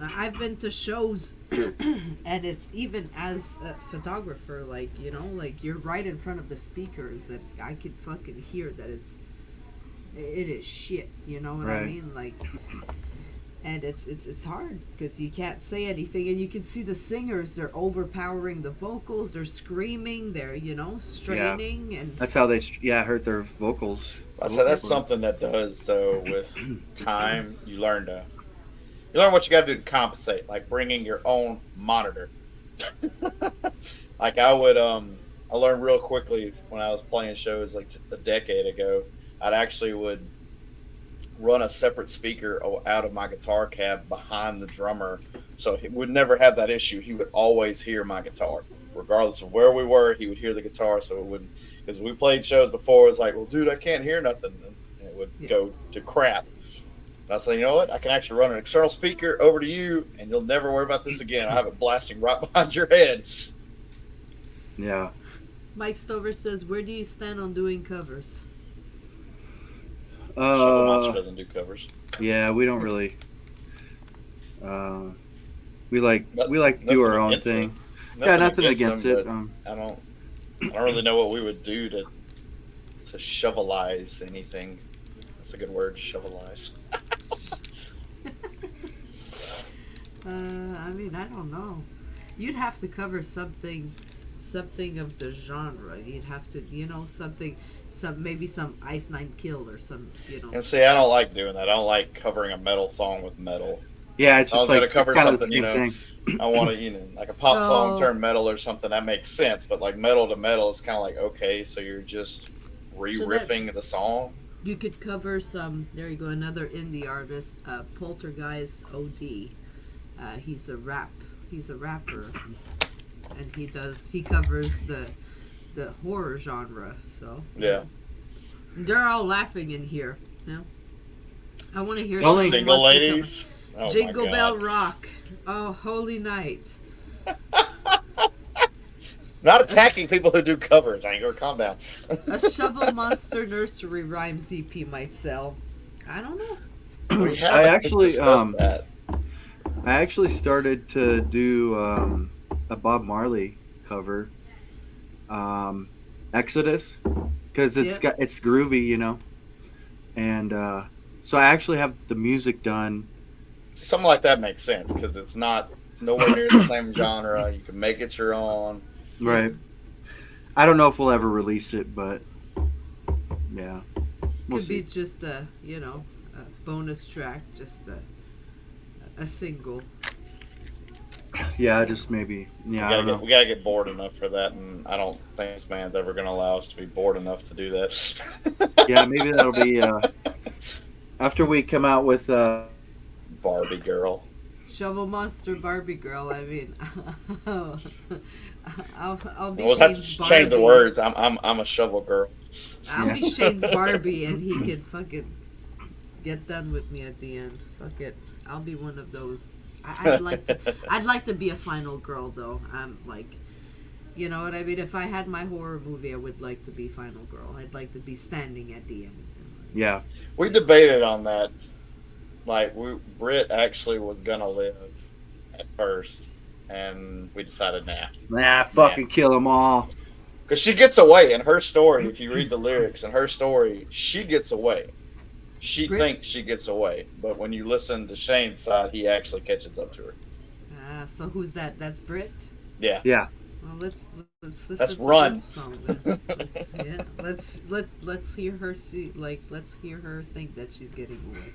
I've been to shows, and it's even as a photographer, like like you're right in front of the speakers that I could fucking hear that it is shit. You know what I Right. mean? Like, and it's hard because you can't say anything, and you can see the singers. They're overpowering the vocals. They're screaming. They're straining, and That's how they hurt their vocals. So that's something that does though with time. You learn what you got to do to compensate, like bringing your own monitor. Like I learned real quickly when I was playing shows like a decade ago. I'd actually would run a separate speaker out of my guitar cab behind the drummer, so he would never have that issue. He would always hear my guitar, regardless of where we were. He would hear the guitar, so it wouldn't. Because we played shows before, it was like, well, dude, I can't hear nothing, and it would go to crap. And I said, you know what? I can actually run an external speaker over to you, and you'll never worry about this again. I have it blasting right behind your head. Yeah. Mike Stover says, "Where do you stand on doing covers?" Shovel Monster doesn't do covers. Yeah, we don't really. We like to do Nothing our own against thing. it. Yeah, nothing against them, it. but I don't really know what we would do to shovelize anything. That's a good word, shovelize. I mean, I don't know. You'd have to cover something of the genre. You'd have to, maybe some Ice Nine Kill or some. And see, I don't like doing that. I don't like covering a metal song with metal. Yeah, it's I was just like gonna cover kind of the something, same thing. I want to, like a pop song turn metal or something. That makes sense, but like metal to metal, it's kind of like, okay, so you're just re-riffing the song. You could cover some. There you go, another indie artist, Poltergeist OD. He's a rapper, and he covers the horror genre. So Yeah. they're all laughing in here. Yeah. I want to hear Only- Single ladies. Oh my Jingle God. Bell Rock. Oh, Holy Night. Not attacking people who do covers. Anger, calm down. A Shovel Monster nursery rhymes EP might sell. I don't know. We haven't actually, discussed that. I actually started to do a Bob Marley cover, Exodus, because it's groovy, and so I actually have the music done. Something like that makes sense because it's not nowhere near the same genre. You can make it your own. Right. I don't know if we'll ever release it, but yeah, we'll Could see. be just a bonus track, just a single. Yeah, just maybe. Yeah, I don't know. We gotta get bored enough for that, and I don't think this man's ever gonna allow us to be bored enough to do that. Yeah, maybe that'll be after we come out with Barbie girl. Shovel Monster Barbie Girl. I mean, I'll be We'll have Shane's to Barbie. change the words. I'm a shovel girl. I'll be Shane's Barbie, and he can fucking get done with me at the end. Fuck it. I'll be one of those. I'd like to be a final girl though. I'm like, you know what I mean? If I had my horror movie, I would like to be final girl. I'd like to be standing at the end. yeah. We debated on that like Britt actually was gonna live at first, and we decided Nah, fucking kill them all. because she gets away in her story. If you read the lyrics in her story, she gets away. She Brit- thinks she gets away, but when you listen to Shane's side, he actually catches up to her. So who's that? That's Brit. Yeah, Yeah. Well, let's listen That's to Run. Brit's song then. Let's hear her see, like, let's hear her think that she's getting away.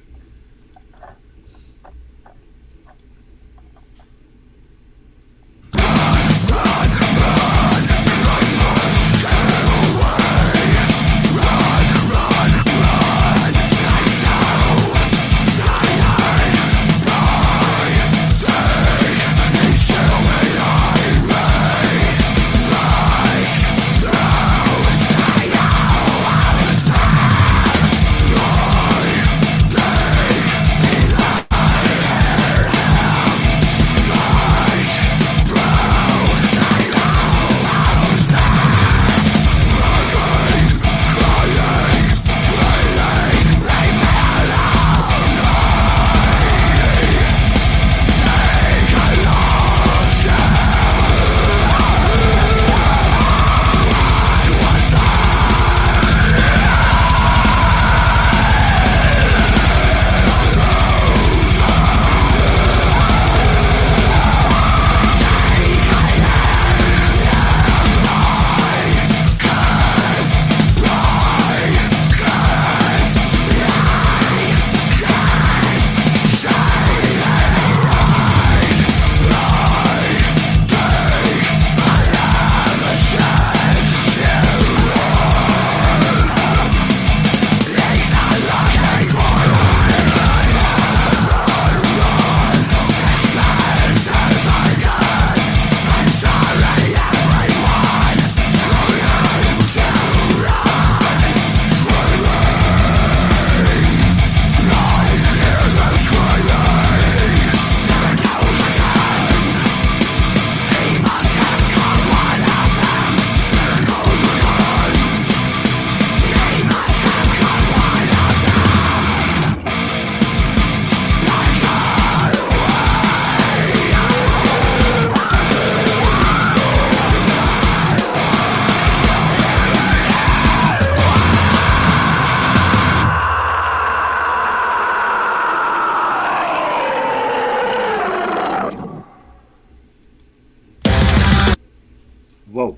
Whoa.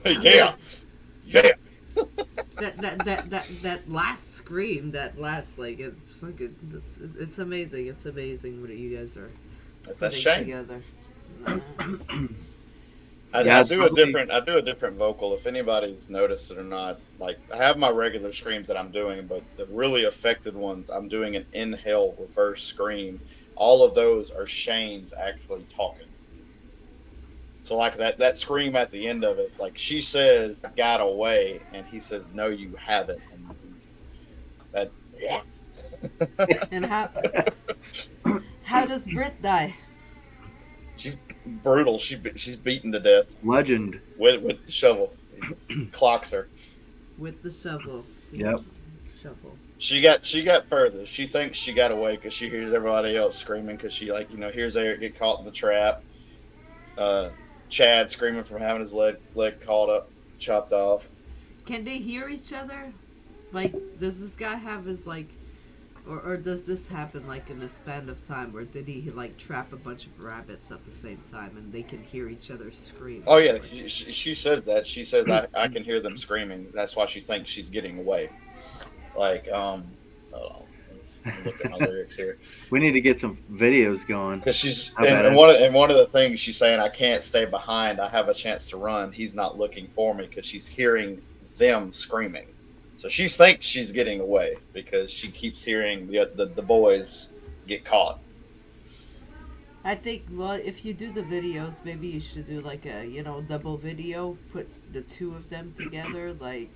yeah, yeah. That last scream, that last, like, it's fucking, it's amazing. It's amazing what you guys are That's putting Shane. together. Yeah, I it's do a probably- different. I do a different vocal. If anybody's noticed it or not, like I have my regular screams that I'm doing, but the really affected ones, I'm doing an inhale reverse scream. All of those are Shane's actually talking. So like that scream at the end of it, like she says, "Got away," and he says, "No, you haven't." And that, yeah. And how does Brit die? She's brutal. She's beaten to death Legend. with the shovel. He clocks her. With the shovel. See? Yep. Shovel. She got further. She thinks she got away because she hears everybody else screaming because she hears Eric get caught in the trap. Chad screaming from having his leg chopped off. Can they hear each other? Like, does this guy have his, like, or does this happen, like, in a span of time, or did he, like, trap a bunch of rabbits at the same time and they can hear each other scream? Oh yeah, she says that. She says I can hear them screaming. That's why she thinks she's getting away. Like hold on. Let's look at my lyrics here. We need to get some videos going. Because she's How about and one of the things she's saying, I can't stay behind. I have a chance to run. He's not looking for me because she's hearing them screaming. So she thinks she's getting away because she keeps hearing the boys get caught. I think, well, if you do the videos, maybe you should do, like, a, double video. Put the two of them together, like,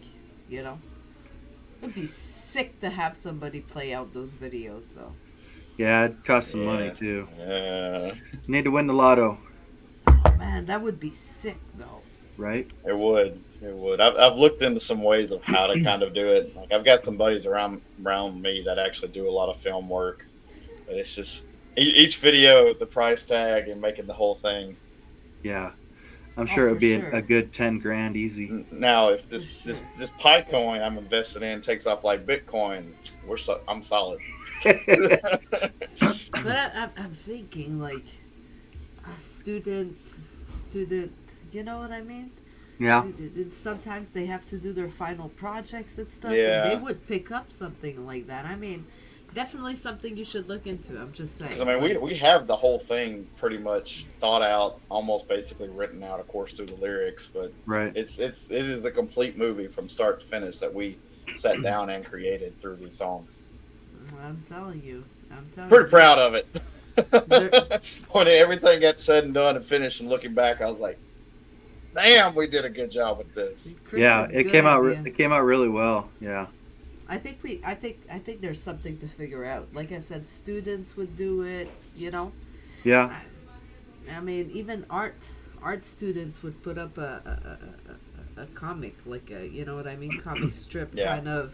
It'd be sick to have somebody play out those videos, though. Yeah, it costs some money too. Yeah, Need to win the lotto, Man, that would be sick, though. right? it would. It would. I've looked into some ways of how to kind of do it. Like I've got some buddies around me that actually do a lot of film work, But it's just each video, the price tag, and making the whole thing. Yeah, I'm Oh, sure for it'd be sure. a good 10 grand easy. Now, if For this sure. this Pi coin I'm invested in takes off like Bitcoin, I'm solid. But I'm thinking like a student. You know what I mean? Yeah, Sometimes they have to do their final projects and stuff, and they Yeah, would pick up something like that. I mean, definitely something you should look into. I'm just because I saying, mean we like, we have the whole thing pretty much thought out, almost basically written out, of course, through the lyrics. But right. it is the complete movie from start to finish that we sat down and created through these songs. I'm telling you, Pretty proud this. of it. There, When everything got said and done and finished, and looking back, I was like, "Damn, we did a good job with this." Chris Yeah, said, it good came out. idea. It came out really well. Yeah, I think there's something to figure out. Like I said, students would do it. You know, yeah, I mean, even art students would put up a comic, like a, you know what I mean, comic strip Yeah, kind of,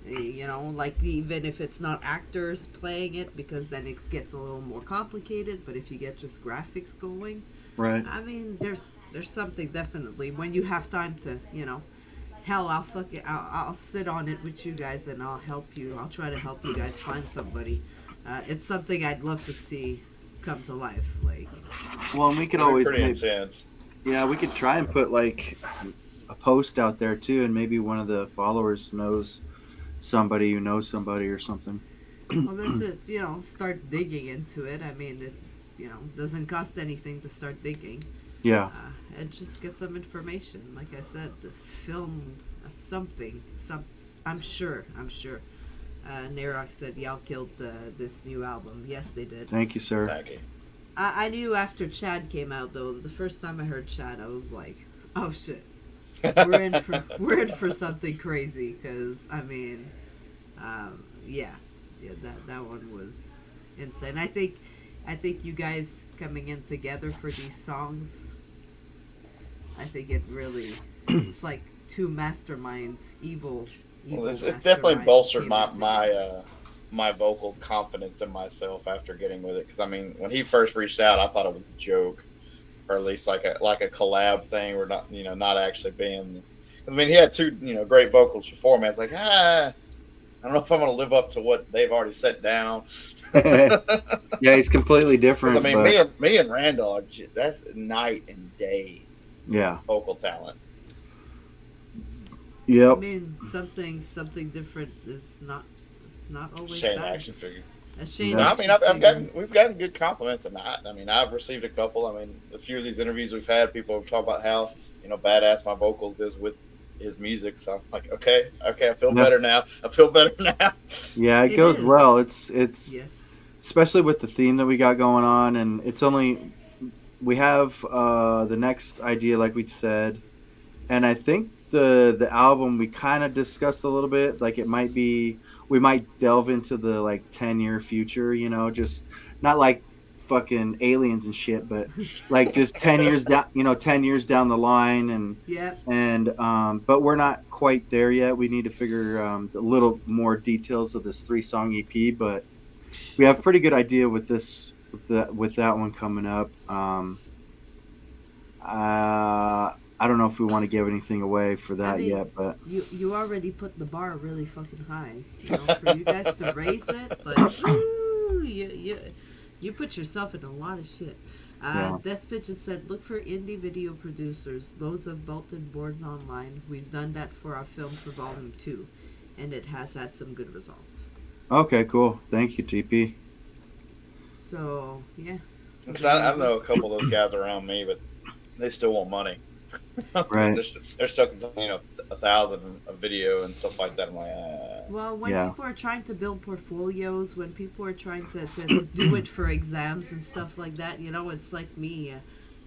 you know, like even if it's not actors playing it, because then it gets a little more complicated. But if you get just graphics going, right. I mean, there's something definitely when you have time to, you know. Hell, I'll sit on it with you guys and I'll help you. I'll try to help you guys find somebody. It's something I'd love to see come to life. Like, Well, and we could it'll be always pretty maybe, intense. yeah, we could try and put like a post out there too, and maybe one of the followers knows somebody who knows somebody or something. well, that's it. You know, start digging into it. I mean, it, you know, doesn't cost anything to start digging. Yeah, And just get some information. Like I said, the film something. I'm sure. Narok said y'all killed this new album. Yes, they did. thank you, sir. Thank you. I knew after Chad came out though. The first time I heard Chad, I was like, "Oh shit, we're in for something crazy." Because I mean, yeah, that one was insane. I think you guys coming in together for these songs. I think it really, it's like two masterminds, evil Well, it's definitely masterminds bolstered came in together. my vocal confidence in myself after getting with it. Because I mean, when he first reached out, I thought it was a joke, or at least like a collab thing, or not, not actually being. I mean, he had two, great vocals before me. I was like, I don't know if I'm going to live up to what they've already set down. Yeah, he's completely Because I different, mean, but me and Randall, that's night and day yeah, vocal talent. I yep. mean, something different is not always Shane bad. action figure. A Shane No, No, I mean, action figure. we've gotten good compliments, and I mean, I've received a couple. I mean, a few of these interviews we've had, people have talked about how badass my vocals is with his music. So I'm like, okay, I feel Yeah, better now. I feel better now. yeah, it It goes is. well. It's Yes. especially with the theme that we got going on, and it's only we have the next idea, like we said, and I think the album we kind of discussed a little bit. Like it might be we might delve into the like 10-year future. Just not like fucking aliens and shit, but like just 10 years down. 10 years down the line, Yep. and but we're not quite there yet. We need to figure a little more details of this 3-song EP, but we have a pretty good idea with this with that one coming up. I don't know if we want to give anything away for I that mean, yet, but you already put the bar really fucking high. You know, for you guys to raise it, like, woo, you put yourself in a lot of shit. yeah. Death Bitch has said, look for indie video producers. Loads of bulletin boards online. We've done that for our film for Volume 2, and it has had some good results. Okay, cool. Thank you, TP. So, yeah. So Because there I you go. know a couple of those guys around me, but they still want money. Right. They're stuck in 1,000 a video and stuff like that. I'm like, Well, when Yeah. people are trying to build portfolios, when people are trying to do it for exams and stuff like that, it's like me.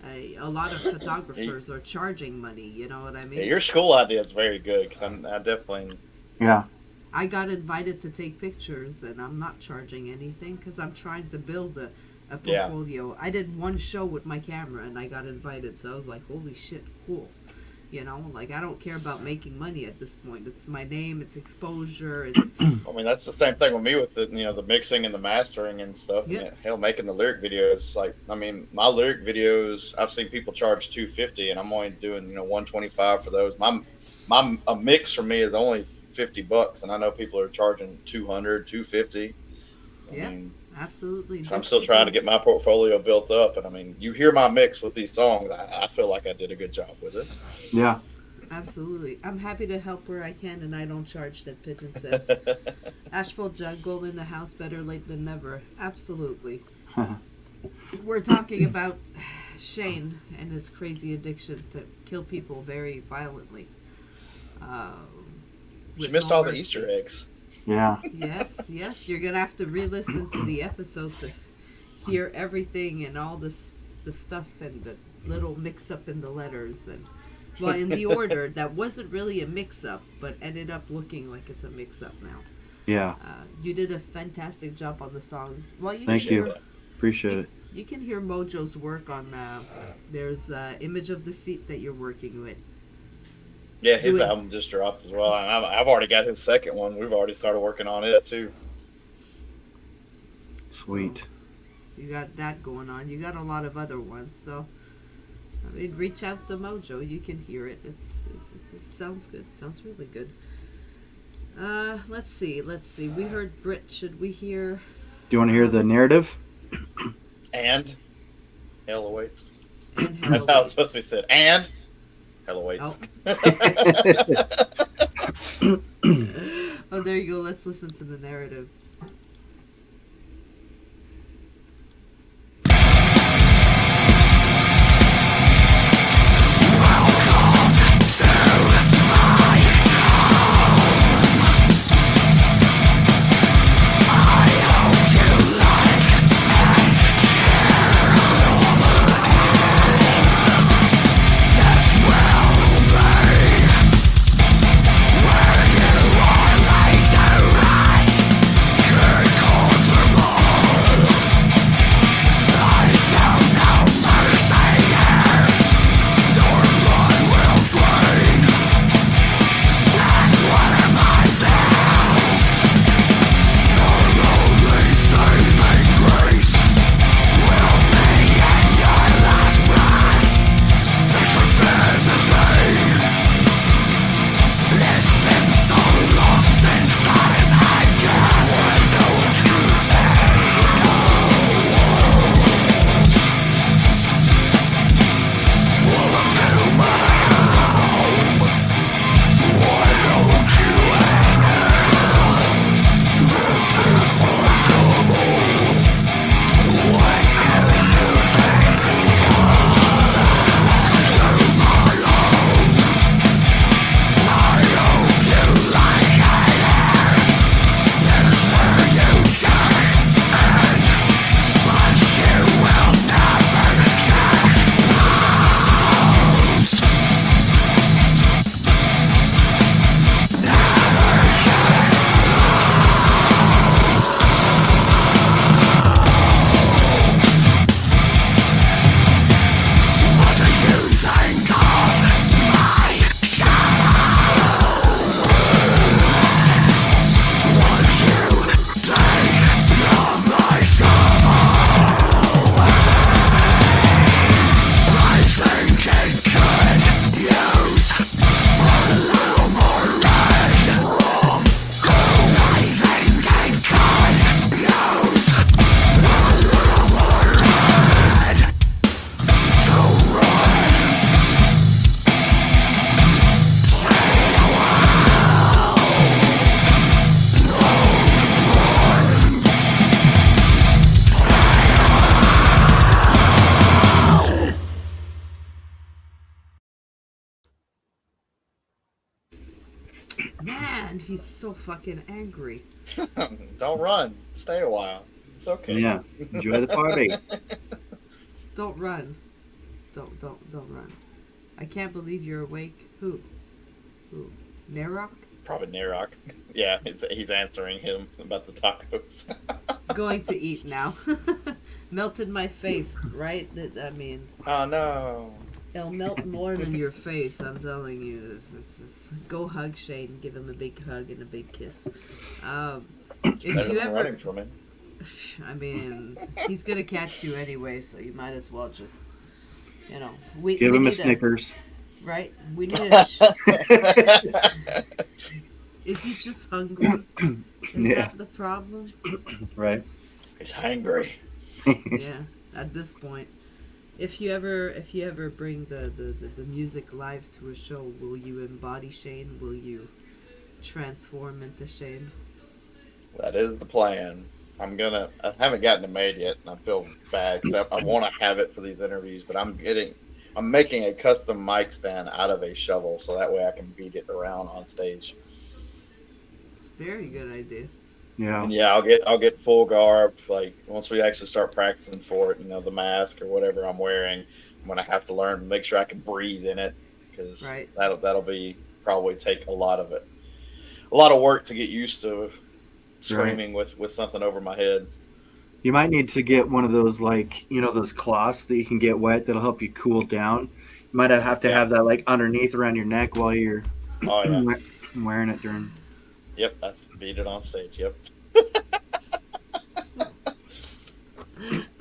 A lot of photographers are charging money, you know what I yeah, mean? your school idea is very good because I definitely. Yeah. I got invited to take pictures, and I'm not charging anything because I'm trying to build a Yeah. portfolio. I did one show with my camera, and I got invited, so I was like, holy shit, cool. You know, like I don't care about making money at this point. It's my name, it's exposure, it's I mean, that's the same thing with me with the the mixing and the mastering and stuff. yeah, And hell, making the lyric videos. Like, I mean, my lyric videos, I've seen people charge $250, and I'm only doing $125 for those. My a mix for me is only $50, and I know people are charging 200, 250. I yeah, mean, absolutely. I'm still trying to get my portfolio built up, and I mean, you hear my mix with these songs, I feel like I did a good job with it. Yeah. Absolutely. I'm happy to help where I can, and I don't charge, that Pigeon says. Asphalt Jug, gold in the house, better late than never. Absolutely. We're talking about Shane and his crazy addiction to kill people very violently. You With missed no all the mercy. Easter eggs. Yeah. Yes. You're going to have to re-listen to the episode to hear everything and all this, the stuff and the little mix-up in the letters and... Well, in the order, that wasn't really a mix-up, but ended up looking like it's a mix-up now. Yeah. You did a fantastic job on the songs. Well, Thank you. Appreciate it. You can hear Mojo's work on. There's Image of the Seat that you're working with. Yeah, his Doing- album just dropped as well. And I've already got his second one. We've already started working on it too. Sweet. So, you got that going on. You got a lot of other ones. So, I mean, reach out to Mojo. You can hear it. It sounds good. It sounds really good. Let's see. We heard Brit. Should we hear? Do you want to hear the narrative? And hell awaits. And That's how it's supposed to be said. And hell awaits. Oh, there you go. Let's listen to the narrative. Man, he's so fucking angry. Don't run. Stay a while. It's okay. Yeah. Enjoy the party. Don't run. Don't run. I can't believe you're awake. Who? Narok? Probably Narok. Yeah, he's answering him about the tacos. Going to eat now. Melted my face, right? I mean, Oh no. It'll melt more than your face. I'm telling you. Go hug Shane. Give him a big hug and a big kiss. If Better you than ever, running from him. I mean, he's gonna catch you anyway, so you might as well just, we Give we him a need Snickers. right. We need a. Is he just hungry? Is Yeah. that the problem? Right. He's hungry. Yeah. At this point, if you ever bring the music live to a show, will you embody Shane? Will you transform into Shane? That is the plan. I haven't gotten it made yet, and I feel bad because I want to have it for these interviews, but I'm making a custom mic stand out of a shovel, so that way I can beat it around on stage. Very good idea. Yeah. And yeah, I'll get full garb. Like once we actually start practicing for it, the mask or whatever I'm wearing, I'm gonna have to learn to make sure I can breathe in it because Right. that'll be probably take a lot of work to get used to screaming with something over my head. You might need to get one of those, like, those cloths that you can get wet that'll help you cool down. You might have to have that, like, underneath around your neck while you're Oh yeah. wearing it during. Yep, that's beat it on stage. Yep.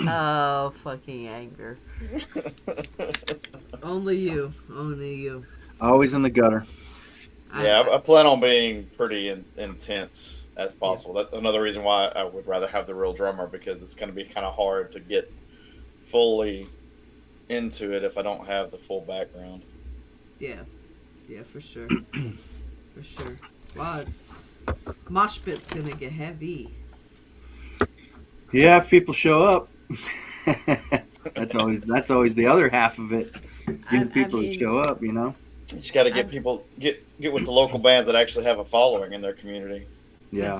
Oh, fucking anger. Only you. Always in the gutter. Yeah, I plan on being pretty intense as possible. That's another reason why I would rather have the real drummer, because it's going to be kind of hard to get fully into it if I don't have the full background. Yeah, for sure. For sure. Wow, mosh pit's gonna get heavy. Yeah, if people show up. that's always the other half of it. Getting people to show up, You just got to get people get with the local bands that actually have a following in their community. Yeah.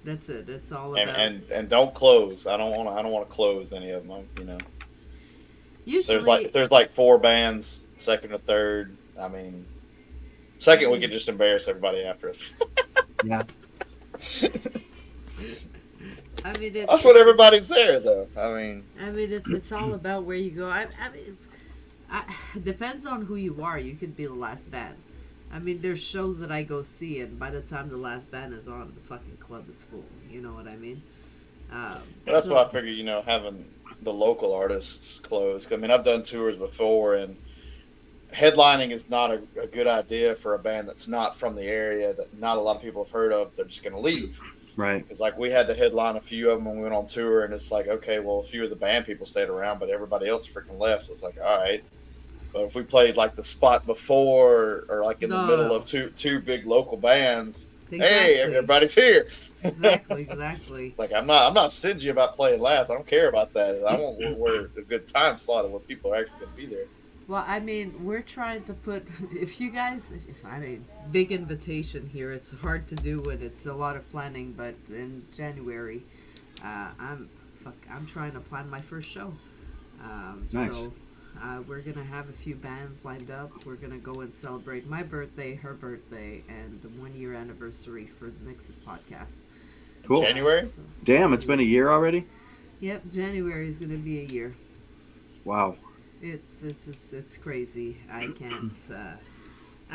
That's it. It's all about. And don't close. I don't want to close any of them. Usually there's like 4 bands, second or third. I mean, second we could just embarrass everybody after us. Yeah. I mean, that's what everybody's there, though. I mean, it's all about where you go. Depends on who you are. You could be the last band. I mean, there's shows that I go see, and by the time the last band is on, the fucking club is full. You know what I mean? That's why I figure, having the local artists close. I mean, I've done tours before, and headlining is not a good idea for a band that's not from the area, that not a lot of people have heard of. They're just going to leave. Right. It's like we had to headline a few of them when we went on tour, and it's like, okay, well, a few of the band people stayed around, but everybody else freaking left. So it's like, all right. But if we played like the spot before, or like in the middle of two big local bands, hey, everybody's here. Exactly. Like I'm not stingy about playing last. I don't care about that. I want where a good time slot of where people are actually going to be there. Well, I mean, we're trying to put. Big invitation here. It's hard to do when it's a lot of planning. But in January, I'm trying to plan my first show. Nice. So we're gonna have a few bands lined up. We're gonna go and celebrate my birthday, her birthday, and the 1-year anniversary for the NYXUS podcast. Cool. January? So, Damn, it's been a year already? Yep, January is gonna be a year. Wow. It's crazy. I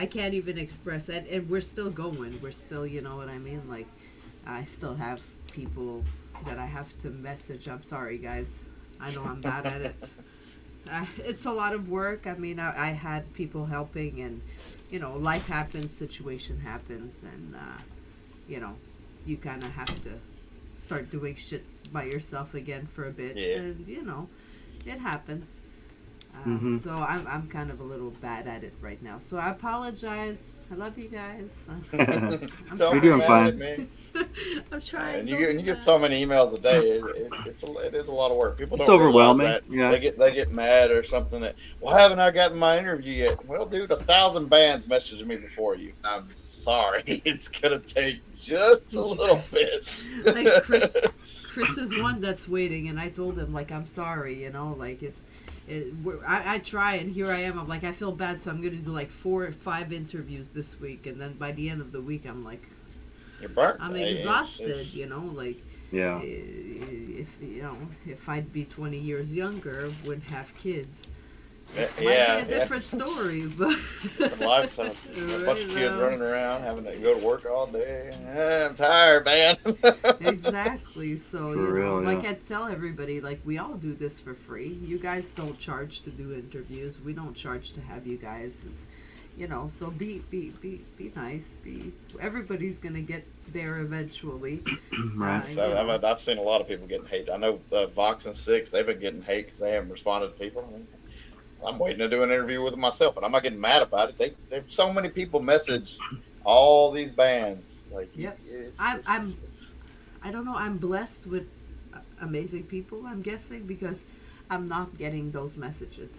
can't even express it. And we're still going. We're still, you know what I mean? Like, I still have people that I have to message. I'm sorry, guys. I know I'm bad at it. It's a lot of work. I mean, I had people helping, and life happens, situation happens, and you kind of have to start doing shit by yourself again for a bit. Yeah. And it happens. Mhm. So I'm kind of a little bad at it right now. So I apologize. I love you guys. You're doing fine. I'm trying. And you get so many emails a day. It is a lot of work. People don't overwhelming. realize that. Yeah. They get mad or something. Why haven't I gotten my interview yet? Well, dude, 1,000 bands messaged me before you. I'm sorry. It's gonna take just a little bit. Like Chris is one that's waiting, and I told him, like, I'm sorry. I try, and here I am. I'm like, I feel bad, so I'm gonna do like 4 or 5 interviews this week, and then by the end of the week, I'm like, You're burnt. I'm exhausted. Like, Yeah. if I'd be 20 years younger, wouldn't have kids, Might be Yeah, a different story, but life's a bunch right of kids now. running around having to go to work all day. I'm tired, man. Exactly. So, For real, like yeah. I tell everybody, like we all do this for free. You guys don't charge to do interviews. We don't charge to have you guys. It's, so be nice. Everybody's gonna get there eventually. Right. So I've seen a lot of people getting hate. I know Vox and Six, they've been getting hate because they haven't responded to people. I'm waiting to do an interview with them myself, and I'm not getting mad about it. There's so many people message all these bands. Like, Yep. it's, I don't know. I'm blessed with amazing people. I'm guessing because I'm not getting those messages.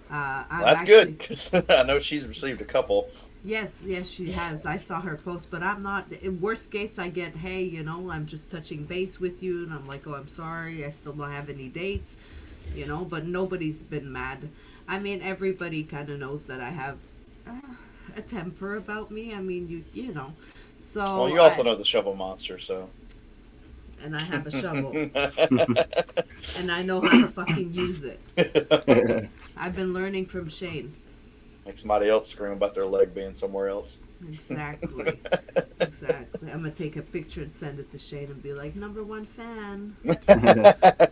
that's good because I know she's received a couple. Yes, she has. I saw her post, but I'm not. In worst case, I get, hey, I'm just touching base with you, and I'm like, oh, I'm sorry, I still don't have any dates, but nobody's been mad. I mean, everybody kind of knows that I have a temper about me. I mean, you know. So. Well, you also know the Shovel Monster, so. And I have a shovel. And I know how to fucking use it. I've been learning from Shane. Make somebody else scream about their leg being somewhere else. Exactly. Exactly. I'm going to take a picture and send it to Shane and be like, #1 fan.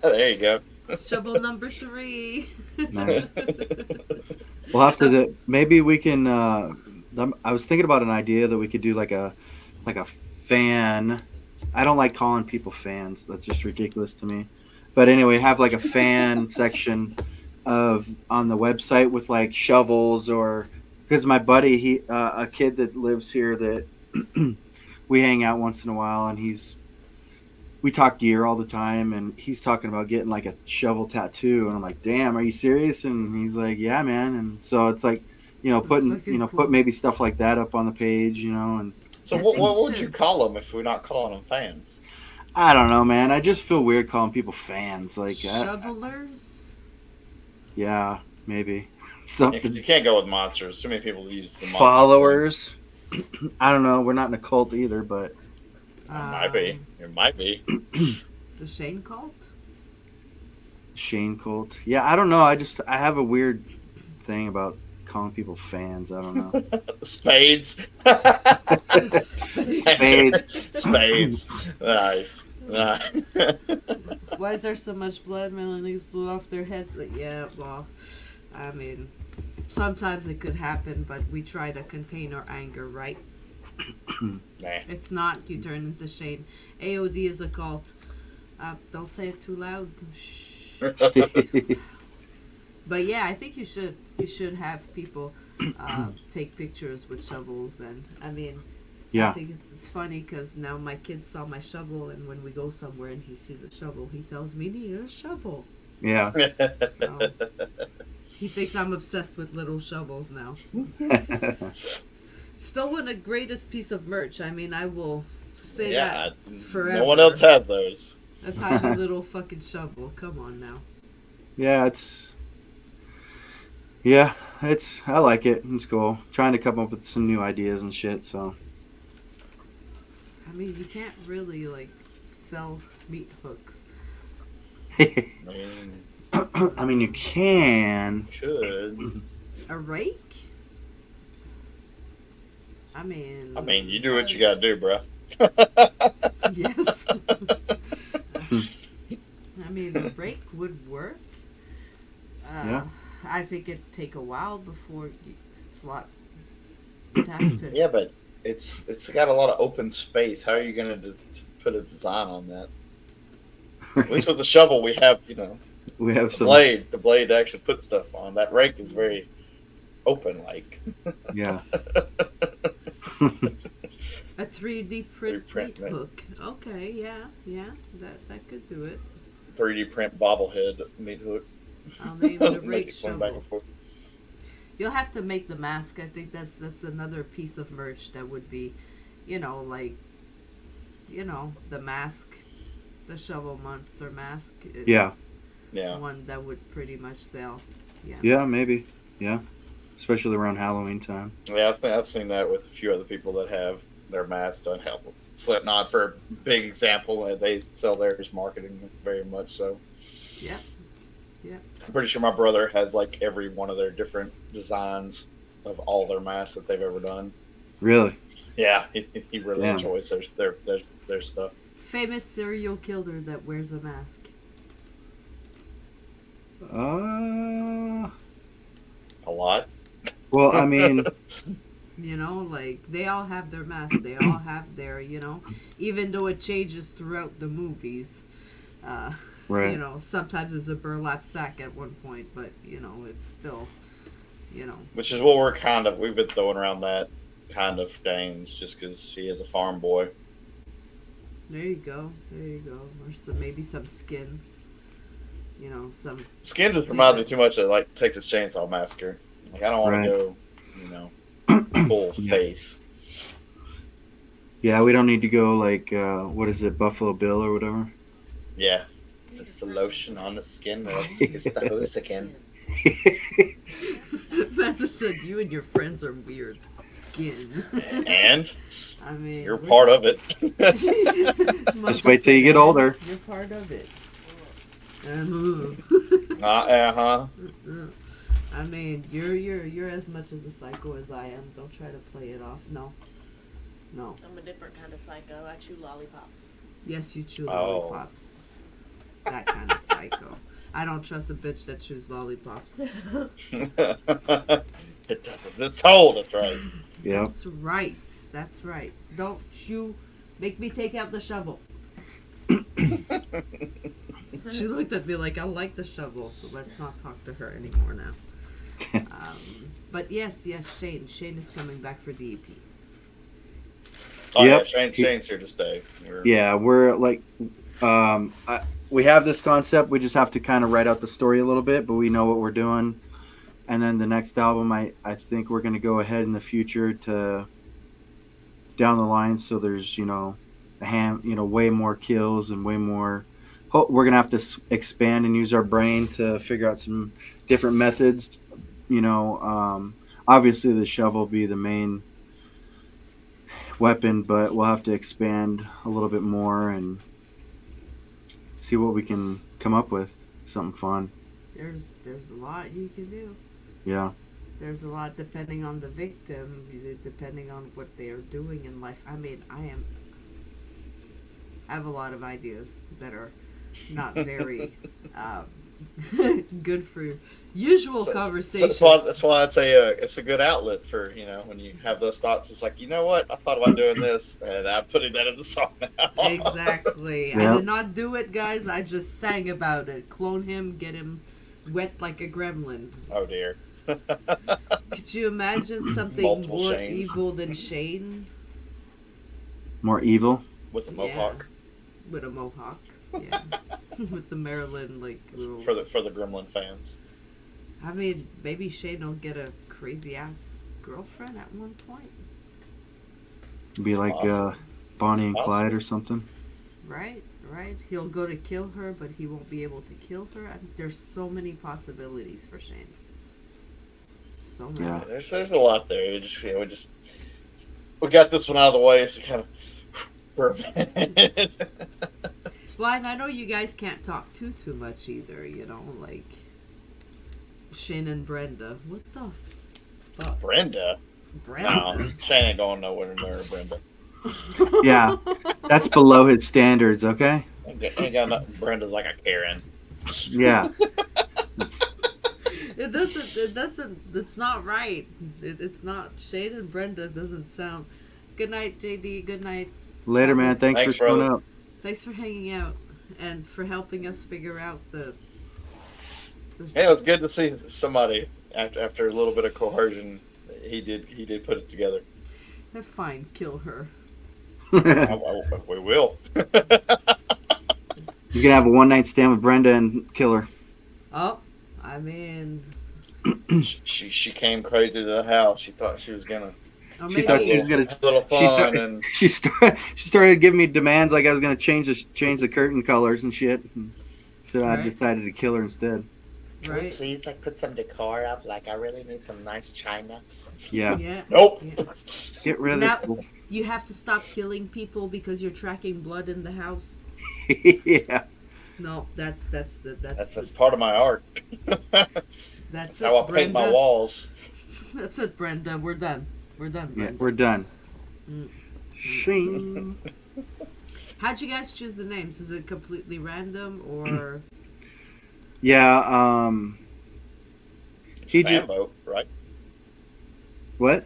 There you go. Shovel number 3. Nice. We'll have to maybe we can I was thinking about an idea that we could do like a fan. I don't like calling people fans. That's just ridiculous to me. But anyway, have like a fan section on the website with like shovels, or because my buddy, he a kid that lives here that we hang out once in a while, and we talk gear all the time, and he's talking about getting like a shovel tattoo, and I'm like, damn, are you serious? And he's like, yeah, man. And so it's like, putting cool. put maybe stuff like that up on the page, and So what would you call them if we're not calling them fans? I don't know, man. I just feel weird calling people fans. Like Shovelers? Yeah, maybe Yeah, something. 'cause you can't go with monsters. Too many people use the monster. Followers. I don't know. We're not in a cult either, but It might be. It might be. The Shane cult? Shane cult. Yeah, I don't know. I have a weird thing about calling people fans. I don't know. Spades. Spades. Spades. Nice. Why is there so much blood? Melanie's blew off their heads. Like, yeah, well, I mean, sometimes it could happen, but we try to contain our anger, right? Nah. If not, you turn into Shane. AOD is a cult. Don't say it too loud. Shh. But yeah, I think you should have people take pictures with shovels, and I mean, Yeah. I think it's funny because now my kid saw my shovel, and when we go somewhere and he sees a shovel, he tells me, "Need a shovel." Yeah. So he thinks I'm obsessed with little shovels now. Still one of the greatest piece of merch. I mean, I will say that forever. No one else has those. A tiny little fucking shovel. Come on now. Yeah, I like it. It's cool. Trying to come up with some new ideas and shit, so. I mean, you can't really like sell meat hooks. I mean, you can. should. A rake? I mean, You do what you gotta do, bro. Yes. I mean, a rake would work. Yeah. I think it'd take a while before it's a lot. You'd have to. Yeah, but it's got a lot of open space. How are you gonna put a design on that? At least with the shovel, we have We have some. the blade to actually put stuff on. That rake is very open, like. Yeah. A 3D print 3D meat print, hook. Okay, yeah, that could do it. 3D print bobblehead meat hook. I'll name it a Make rake it swing back shovel. and forth. You'll have to make the mask. I think that's another piece of merch that would be, like, the mask, the shovel monster mask. Is Yeah. Yeah. One that would pretty much sell. Yeah. Yeah, maybe. Yeah. Especially around Halloween time. Yeah, I've seen that with a few other people that have their masks done. Help Slipknot for a big example. They sell theirs marketing very much so. Yeah. Yeah. I'm pretty sure my brother has like every one of their different designs of all their masks that they've ever done. Really? Yeah, he really Damn. enjoys their stuff. Famous serial killer that wears a mask. A lot. Well, I mean, You know, like they all have their mask. They all have their, even though it changes throughout the movies. right. Sometimes it's a burlap sack at one point, but it's still, Which is what we've been throwing around that kind of things just because she is a farm boy. There you go. There you go. Or maybe some skin. Some Skin just reminds me too much of like Texas Chainsaw Massacre. Like I don't want Right. to go, full Yeah. face. Yeah, we don't need to go like what is it, Buffalo Bill or whatever. Yeah, it's the lotion on the skin. It's the hose again. Amanda said, "You and your friends are weird." Skin. And I mean, you're part of it. Just wait till you get older. You're part of it. I mean, you're as much as a psycho as I am. Don't try to play it off. No. I'm a different kind of psycho. I chew lollipops. Yes, you chew Oh. lollipops. That kind of psycho. I don't trust a bitch that chews lollipops. It's told. That's right. Yeah. That's right. That's right. Don't you make me take out the shovel. She looked at me like, I like the shovel, so let's not talk to her anymore now. But yes, Shane. Shane is coming back for DEP. Oh Yep. yeah, Shane's here to stay. Yeah, we're like, we have this concept. We just have to kind of write out the story a little bit, but we know what we're doing. And then the next album, I think we're going to go ahead in the future to down the line. So there's, way more kills and way more. We're going to have to expand and use our brain to figure out some different methods. Obviously the shovel will be the main weapon, but we'll have to expand a little bit more and see what we can come up with. Something fun. There's a lot you can do. Yeah. There's a lot depending on the victim, depending on what they are doing in life. I mean, I have a lot of ideas that are not very good for usual conversations. That's why I'd say it's a good outlet for when you have those thoughts. It's like, you know what, I thought about doing this, and I'm putting that in the song now. Exactly. Yep. I did not do it, guys. I just sang about it. Clone him, get him wet like a gremlin. Oh dear. Could you imagine something Multiple more Shanes. evil than Shane More evil. With the mohawk with a mohawk? Yeah, with the Maryland little. for the Gremlin fans. I mean, maybe Shane will get a crazy ass girlfriend at one point, Be like awesome. Bonnie and It's Clyde awesome. or something. right? He'll go to kill her, but he won't be able to kill her. There's so many possibilities for Shane. So many. Yeah. There's a lot there. We got this one out of the way, so kind of for a minute. Well, and I know you guys can't talk too much either. Like Shane and Brenda. What the fuck? Brenda. Brenda. No, Shane ain't going nowhere near Brenda. Yeah, that's below his standards. Okay. Ain't got nothing. Brenda's like a Karen. Yeah. It doesn't. It's not right. It's not. Shane and Brenda doesn't sound. Good night, JD. Good night. Later, man. Thanks for Thanks, showing brother. up. Thanks for hanging out and for helping us figure out the Hey, it was good to see somebody after a little bit of coercion. He did put it together. They're fine. Kill her. We will. You can have a one-night stand with Brenda and kill her. Oh, I mean, she came crazy to the house. She thought she was gonna or She maybe thought she was gonna. have a little She fun started. and She started giving me demands like I was gonna change the curtain colors and shit. So I Right. decided to kill her instead. can we right. please put some decor up? Like I really need some nice china. Yeah. Yeah. Nope. Yeah. Get rid of Now- this. You have to stop killing people because you're tracking blood in the house. Yeah. No, that's That's part of my art. that's How it, I paint my Brenda. walls. That's it, Brenda. We're done. We're done, Yeah, Brenda. we're done. Mm. Shing. How'd you guys choose the names? Is it completely random or? Yeah. He Fan just vote, right? what?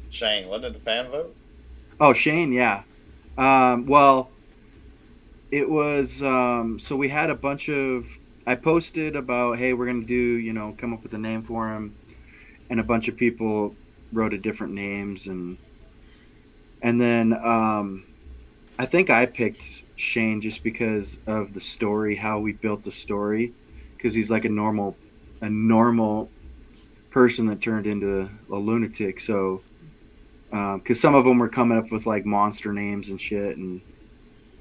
Shane, wasn't it a fan vote? Oh, Shane. Yeah. Well, it was. So we had a bunch of. I posted about, hey, we're gonna do, come up with a name for him, and a bunch of people wrote a different names, and then I think I picked Shane just because of the story, how we built the story, because he's like a normal person that turned into a lunatic. So, because some of them were coming up with like monster names and shit, and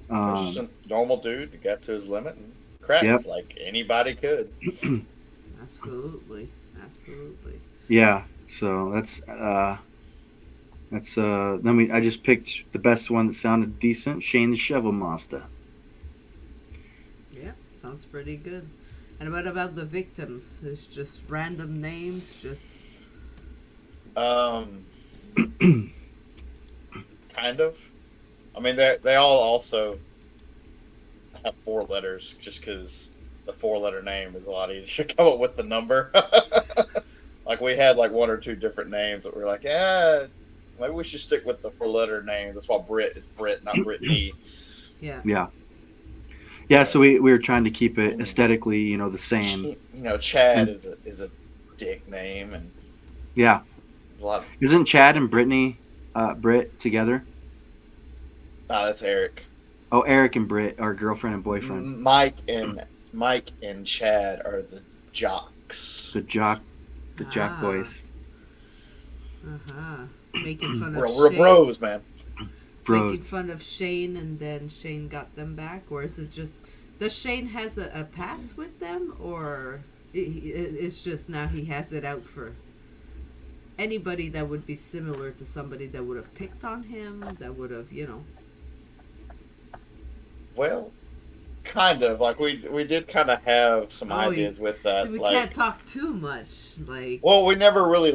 He's just um, a normal dude that got to his limit and yep, cracked like anybody could. Absolutely, absolutely. yeah. So then I just picked the best one that sounded decent, Shane the Shovel Monster. Yeah, sounds pretty good. And what about the victims? It's just random names, just Um, kind of. I mean, they all also have 4 letters, just because the 4-letter name is a lot easier to come up with the number. Like we had like 1 or 2 different names that we were like, yeah, maybe we should stick with the 4-letter name. That's why Brit is Brit, not Brittany. yeah. Yeah, yeah. So But, we were trying to keep it aesthetically, the same. Chad And is a dick name, and yeah, a lot. isn't Chad and Brittany, Britt together? That's Eric. Oh, Eric and Britt are girlfriend and boyfriend. Mike and Chad are the jocks. The jock Ah, boys, uh-huh. Making fun of We're Shane. bros, man. Making bros. fun of Shane, and then Shane got them back, or is it just does Shane has a pass with them, or it's just now he has it out for anybody that would be similar to somebody that would have picked on him, that would have Well, kind of like we did kind of have some Oh, ideas with that. we Like, can't talk too much, like well, we never really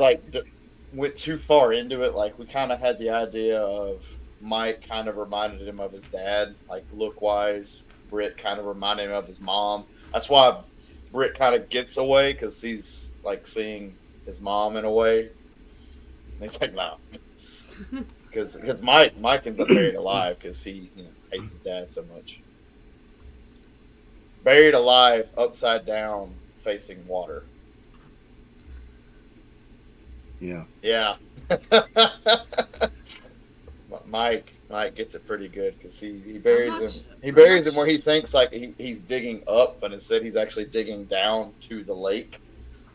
went too far into it. Like, we kind of had the idea of Mike kind of reminded him of his dad, like look wise. Britt kind of reminded him of his mom. That's why Britt kind of gets away, because he's like seeing his mom in a way. And he's like, no, because Mike ends up buried alive because he hates his dad so much. Buried alive, upside down, facing water. Yeah. Yeah. Mike gets it pretty good because he buries him. He buries him where he thinks like he's digging up, but instead he's actually digging down to the lake.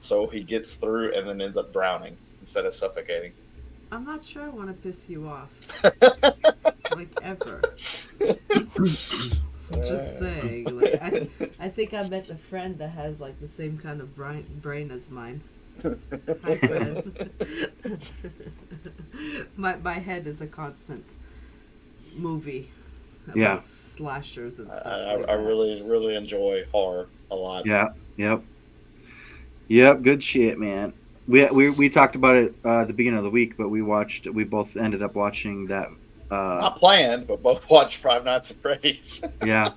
So he gets through and then ends up drowning instead of suffocating. I'm not sure I want to piss you off, like ever. Just saying, like I think I met a friend that has like the same kind of brain as mine. Hi, friend. my head is a constant movie about Yeah. slashers and stuff. I like that. really enjoy horror a lot. Yeah. Yep. Good shit, man. We talked about it at the beginning of the week, but we both ended up watching that. Not planned, but both watched Five Nights at Freddy's. Yeah,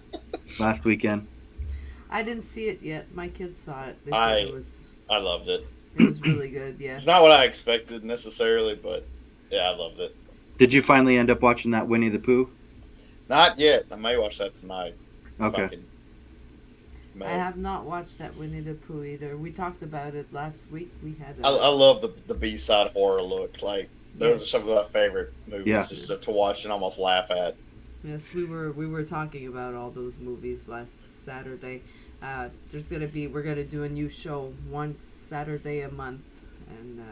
last weekend. I didn't see it yet. My kids saw it. They said I loved it. it was really good. Yeah. It's not what I expected necessarily, but yeah, I loved it. Did you finally end up watching that Winnie the Pooh? Not yet. I may watch that tonight. Okay. I have not watched that Winnie the Pooh either. We talked about it last week. We had. I love the B-side horror look. Like, those are some of my favorite movies just to watch and almost laugh at. Yes, we were talking about all those movies last Saturday. We're gonna do a new show one Saturday a month, and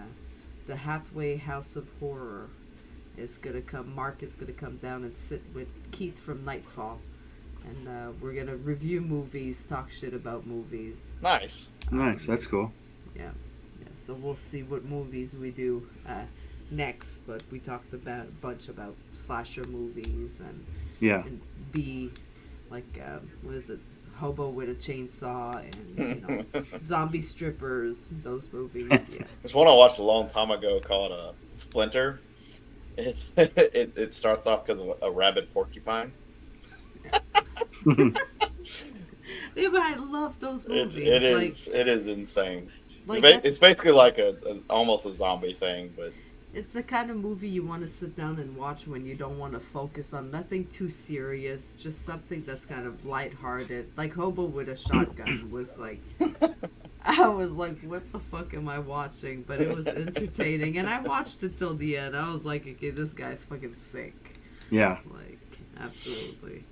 the Hathaway House of Horror is gonna come. Mark is gonna come down and sit with Keith from Nightfall, and we're gonna review movies, talk shit about movies. Nice. Nice. That's cool. Yeah. So we'll see what movies we do next, but we talked about a bunch about slasher movies and Yeah. and B, like what is it, Hobo with a Chainsaw and Zombie Strippers. Those movies, yeah. There's one I watched a long time ago called Splinter. It starts off because of a rabid porcupine. Yeah, but I love those movies. It is insane. Like It's basically like almost a zombie thing, but it's the kind of movie you want to sit down and watch when you don't want to focus on nothing too serious, just something that's kind of lighthearted. Like Hobo with a Shotgun was like, I was like, what the fuck am I watching? But it was entertaining, and I watched it till the end. I was like, okay, this guy's fucking sick. Yeah. Like, absolutely.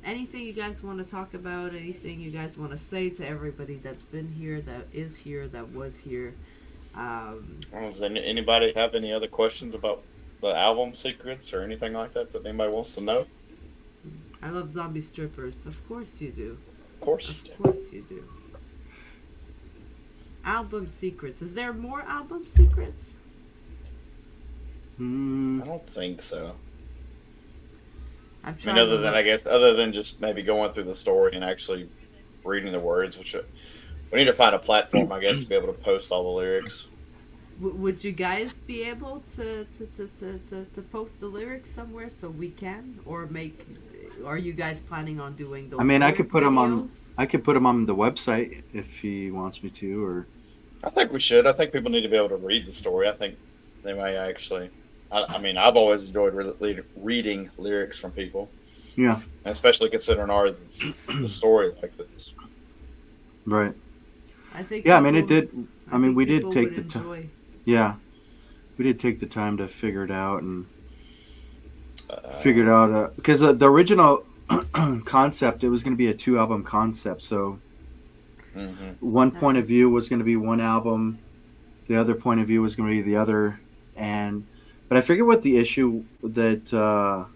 Anything you guys want to talk about? Anything you guys want to say to everybody that's been here, that is here, that was here? Does anybody have any other questions about the album secrets or anything like that anybody wants to know? I love Zombie Strippers. Of course you do. Of course you do. Of course you do. Album secrets. Is there more album secrets? I don't think so. I'm I trying. mean, other than just maybe going through the story and actually reading the words, which we need to find a platform, I guess, to be able to post all the lyrics. Would you guys be able to post the lyrics somewhere so we can, or make? Are you guys planning on doing those? I mean, I lyric could put them on. videos? I could put them on the website if he wants me to, or. I think we should. I think people need to be able to read the story. I think they may actually. I mean, I've always enjoyed reading lyrics from people. Yeah. And especially considering ours is the story like this. Right. I think. Yeah, I mean, it people- did. I mean, think we did people take would the time. enjoy. Yeah, we did take the time to figure it out and because the original concept, it was going to be a 2-album concept. So one point of view was going to be one album, the other point of view was going to be the other, but I figured what the issue that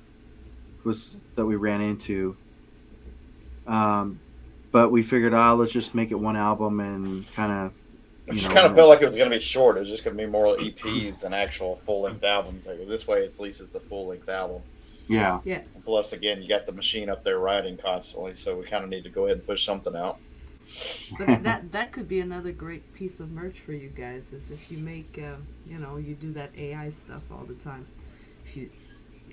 was that we ran into. But we figured, let's just make it one album and kind of. It just kind of felt like it was going to be short. It was just going to be more EPs than actual full-length albums. Like, this way, at least it's the full-length album. Yeah. Yeah. Plus, again, you got the machine up there writing constantly, so we kind of need to go ahead and push something out. But that could be another great piece of merch for you guys, is if you make, you do that AI stuff all the time. If you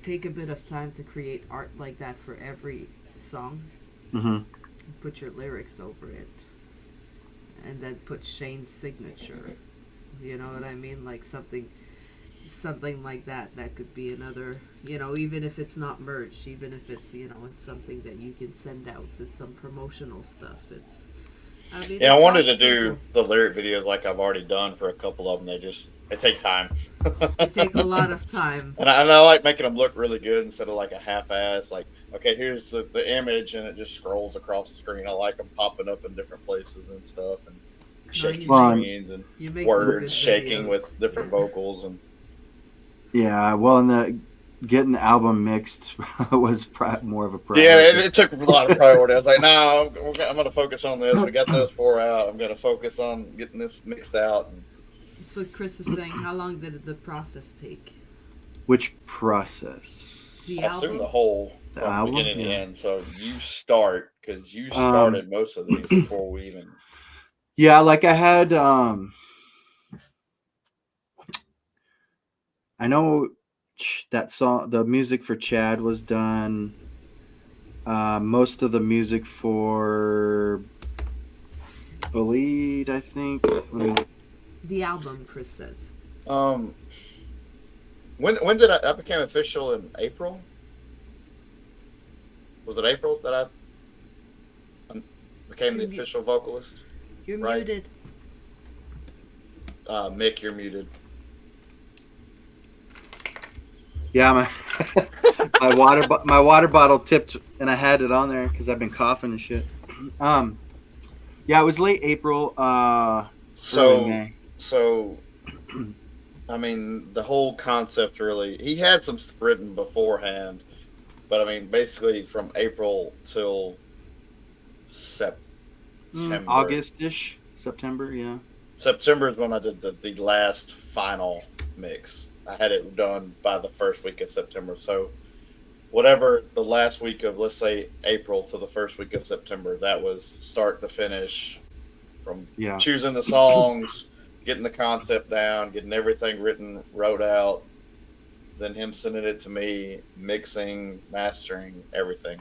take a bit of time to create art like that for every song, put your lyrics over it, and then put Shane's signature. You know what I mean? Like something like that. That could be another, even if it's not merch, even if it's, it's something that you can send out. It's some promotional stuff. I wanted to do the lyric videos like I've already done for a couple of them. They take time. They take a lot of time. And I like making them look really good instead of like a half-ass, like, okay, here's the image and it just scrolls across the screen. I like them popping up in different places and stuff, and shaking screens and words shaking with different vocals. And yeah, well, and getting the album mixed was more of a priority. Yeah, it took a lot of priority. I was like, no, I'm going to focus on this. We got those 4 out. I'm going to focus on getting this mixed out. That's what Chris is saying. How long did the process take? Which process? The I assume album? the whole The from album? beginning to Yeah. end. So you start, because you started most of these before we even. Yeah, like I had. I know that song, the music for Chad was done. Most of the music for Bleed, I think. The album, Chris says. When did I became official in April? Was it April that I became the official vocalist? You're Right. muted. Mick, you're muted. Yeah, my my water bottle tipped, and I had it on there because I've been coughing and shit. Yeah, it was late April. Early May. So, I mean, the whole concept really. He had some stuff written beforehand, but I mean, basically from April till September. August-ish, September, yeah. September is when I did the last final mix. I had it done by the first week of September. So whatever the last week of, let's say, April to the first week of September. That was start to finish, from Yeah. choosing the songs, getting the concept down, getting everything wrote out, then him sending it to me, mixing, mastering, everything.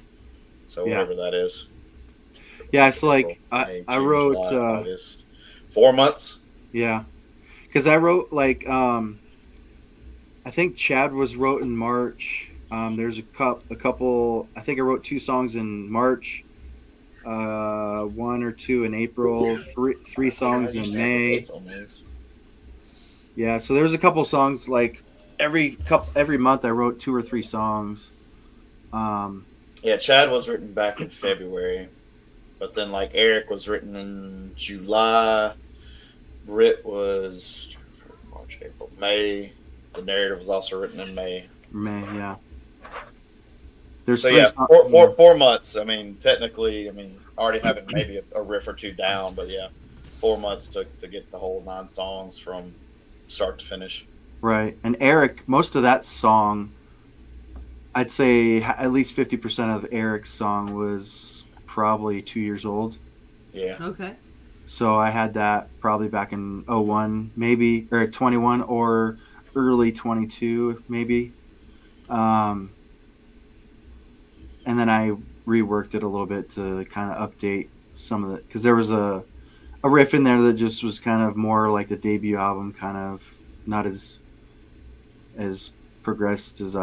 So Yeah. whatever that is. Yeah, it's April, like May, I June, wrote July, August. 4 months. yeah, because I wrote like I think Chad wrote in March. There's a couple. I think I wrote 2 songs in March, 1 or 2 in April, three songs I used in to have the May. dates on these. Yeah, so there's a couple songs like every month I wrote 2 or 3 songs. Yeah, Chad was written back in February, but then like Eric was written in July. Britt was March, April, May. The narrative was also written in May. May, yeah. There's So 3 yeah, songs. 4 months. I mean, technically, already having maybe a riff or 2 down, but yeah, 4 months to get the whole 9 songs from start to finish. Right, and Eric, most of that song, I'd say at least 50% of Eric's song was probably 2 years old. Yeah. Okay. So I had that probably back in 01, maybe, or 21, or early 22, maybe. And then I reworked it a little bit to kind of update some of it, because there was a riff in there that just was kind of more like the debut album, kind of not as progressed as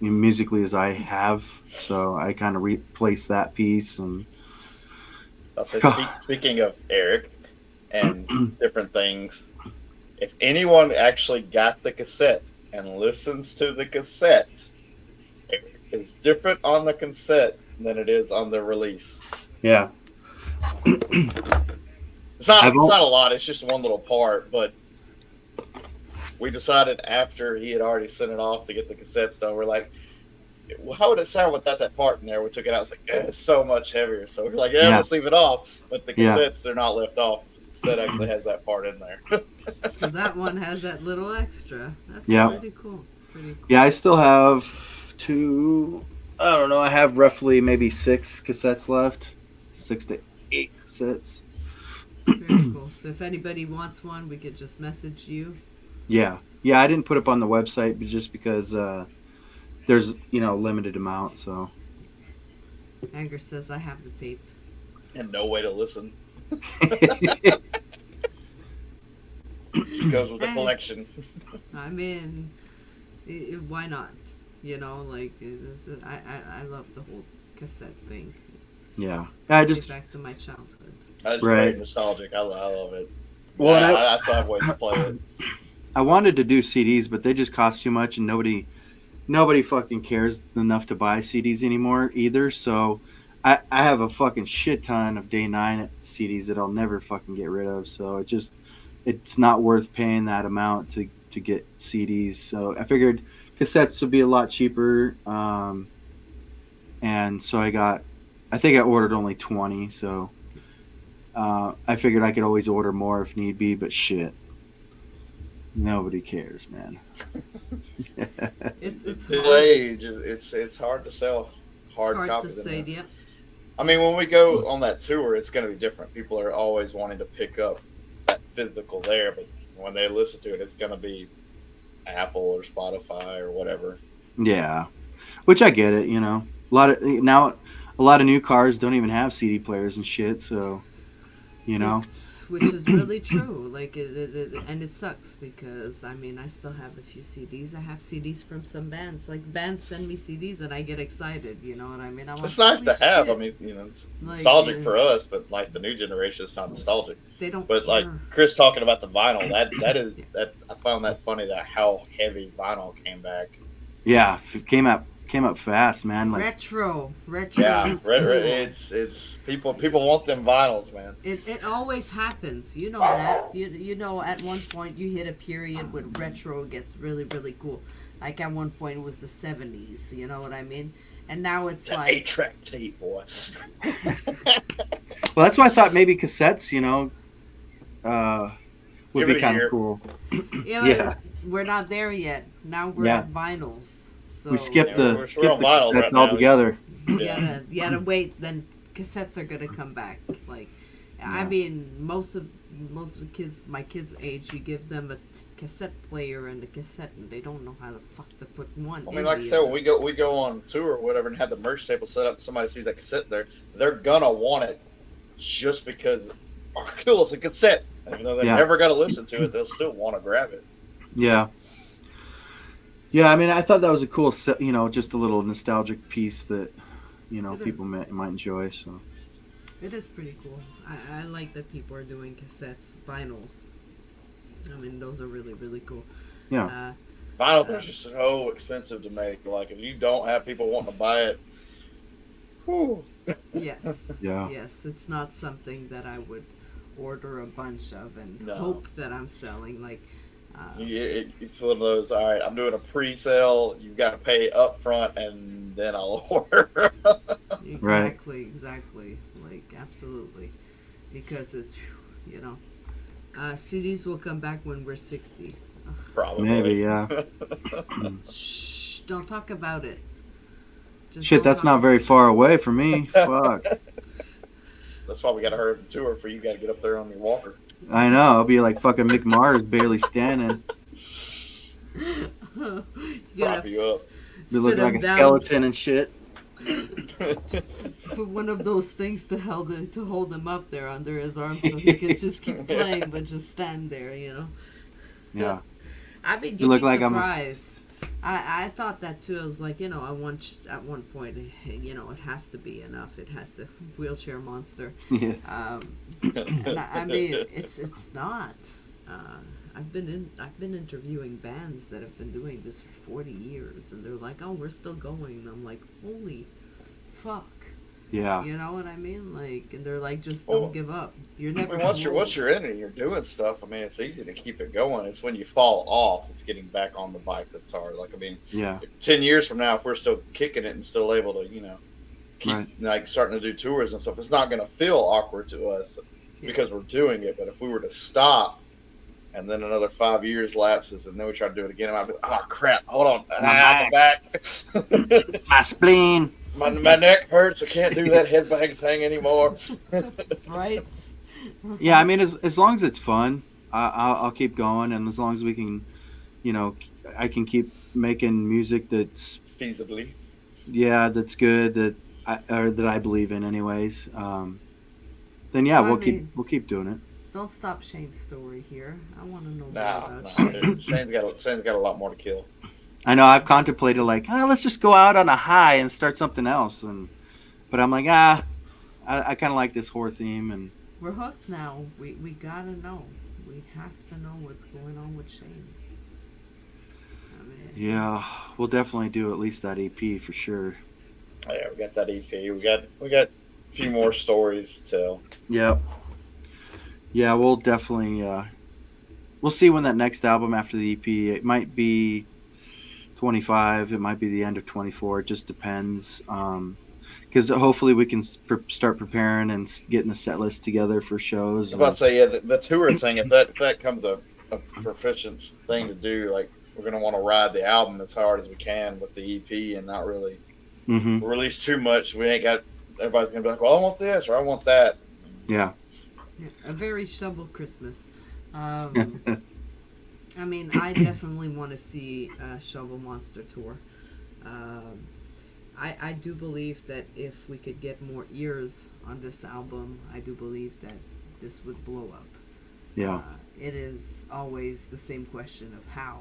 musically as I have. So I kind of replaced that piece. And I'll say, speaking of Eric and different things, if anyone actually got the cassette and listens to the cassette, it's different on the cassette than it is on the release. yeah, It's not a lot. It's just one little part, but we decided after he had already sent it off to get the cassettes done, we're like, well, how would it sound without that part in there? We took it out. It's like, it's so much heavier. So we're like, let's leave it off. But the cassettes, they're not left off. The cassette actually has that part in there. So that one has that little extra. That's pretty cool. Pretty cool. Yeah, I still have 2. I don't know. I have roughly maybe 6 cassettes left, 6 to 8 cassettes. Very cool. So if anybody wants one, we could just message you. Yeah. I didn't put up on the website, but just because there's limited amount. So Anger says I have the tape. And no way to listen. It goes with the collection. I mean, why not? Like I love the whole cassette thing. Yeah. Get back to my childhood. That's very nostalgic. I love it. Well, I still have ways to play it. I wanted to do CDs, but they just cost too much, and nobody fucking cares enough to buy CDs anymore either. So I have a fucking shit ton of Day 9 CDs that I'll never fucking get rid of. So it's not worth paying that amount to get CDs. So I figured cassettes would be a lot cheaper. And so I think I ordered only 20. So I figured I could always order more if need be, but shit. Nobody cares, man. It's age. It's hard to sell hard copies. To say, yeah. I mean, when we go on that tour, it's going to be different. People are always wanting to pick up that physical there, but when they listen to it, it's going to be Apple or Spotify or whatever. Yeah, which I get it. A lot of new cars don't even have CD players and shit. So, which is really true. Like, and it sucks because I still have a few CDs. I have CDs from some bands. Like, bands send me CDs, and I get excited. You know what I mean? It's nice to have. I mean, it's nostalgic for us, but like the new generation, it's not nostalgic. They don't. But care. like Chris talking about the vinyl, that I found that funny that how heavy vinyl came back. Yeah, it came up fast, man. Like retro. Yeah, it's people want them vinyls, man. It always happens. You know that. You know at one point you hit a period when retro gets really, really cool. Like at one point it was the 70s. You know what I mean? And now it's that like 8-track tape, boy. Well, that's why I thought maybe cassettes, would be kind of cool. Yeah, we're not there yet. Now we're at vinyls. So We skipped Yeah, the we're skipped on the vinyl cassettes right now. altogether. you gotta wait. Then cassettes are gonna come back. Like, I Yeah. mean, most of the kids, my kids' age, you give them a cassette player and a cassette, and they don't know how the fuck to put one. I in mean, like I the said, other. when we go on tour or whatever and have the merch table set up, somebody sees that cassette there, they're gonna want it just because, oh, cool, it's a cassette. Even though they're Yeah. never gonna listen to it, they'll still want to grab it. Yeah. Yeah, I mean, I thought that was a cool, just a little nostalgic piece that, It people is. might enjoy. So It is pretty cool. I like that people are doing cassettes, vinyls. I mean, those are really, really cool. yeah, Vinyl are just so expensive to make. Like, if you don't have people wanting to buy it, whew. Yes. Yeah. Yes, it's not something that I would order a bunch of and No. hope that I'm selling. Like, It's one of those. All right, I'm doing a pre-sale. You've got to pay up front, and then I'll order. exactly. Like, absolutely. Because it's, CDs will come back when we're 60. Probably. maybe, yeah. Shh, don't talk about it. Just Shit, don't that's talk not about very far away from me. Fuck. That's why we got to hurry up the tour for you. Got to get up there on your walker. I know. I'll be like fucking Mick Mars, barely standing. You're gonna Prop have you to up. Be looking sit like a him down, skeleton and shit. put one of those things to hold him up there under his arm so he can just keep playing but just stand there, Yeah. I mean, You you'd look be like I'm a- surprised. I thought that too. I was like, I want at one point, it has to be enough. It has to wheelchair monster. Yeah. And I mean, it's not. I've been interviewing bands that have been doing this for 40 years, and they're like, "Oh, we're still going." And I'm like, "Holy fuck!" Yeah. You know what I mean? Like, and they're like, "Just Well, don't give up. You're I never." mean, once you're in it, and you're doing stuff. I mean, it's easy to keep it going. It's when you fall off, it's getting back on the bike that's hard. Like, I mean, Yeah. 10 years from now, if we're still kicking it and still able to, keep Right. like starting to do tours and stuff, it's not going to feel awkward to us because we're doing it. But if we were to stop and then another 5 years lapses and then we try to do it again, I might be, oh crap, hold on, my back. My spleen. my neck hurts. I can't do that headbang thing anymore. Right? Yeah, I mean, as long as it's fun, I'll keep going, and as long as we can, I can keep making music that's Feasibly. that's good that I believe in, anyways. Then yeah, Well, we'll keep doing it. Don't stop Shane's story here. I want to know more Nah, about nah. Shane. Shane's got a lot more to kill. I know I've contemplated like, let's just go out on a high and start something else, but I'm like, I kind of like this horror theme, and We're hooked now. We gotta know. We have to know what's going on with Shane. I mean, yeah, we'll definitely do at least that EP for sure. Oh, yeah, we got that EP. We got a few more stories to tell. Yep. Yeah, we'll definitely. We'll see when that next album after the EP. It might be 25. It might be the end of 24. It just depends. Because hopefully we can start preparing and getting a set list together for shows. I was about to say, yeah, the tour thing. If that comes a proficient thing to do, like we're gonna want to ride the album as hard as we can with the EP and not really release too much. We ain't got. Everybody's gonna be like, well, I want this or I want that. Yeah. a very shovel Christmas. I mean, I definitely want to see a Shovel Monster tour. I do believe that if we could get more ears on this album, I do believe that this would blow up. Yeah. It is always the same question of how.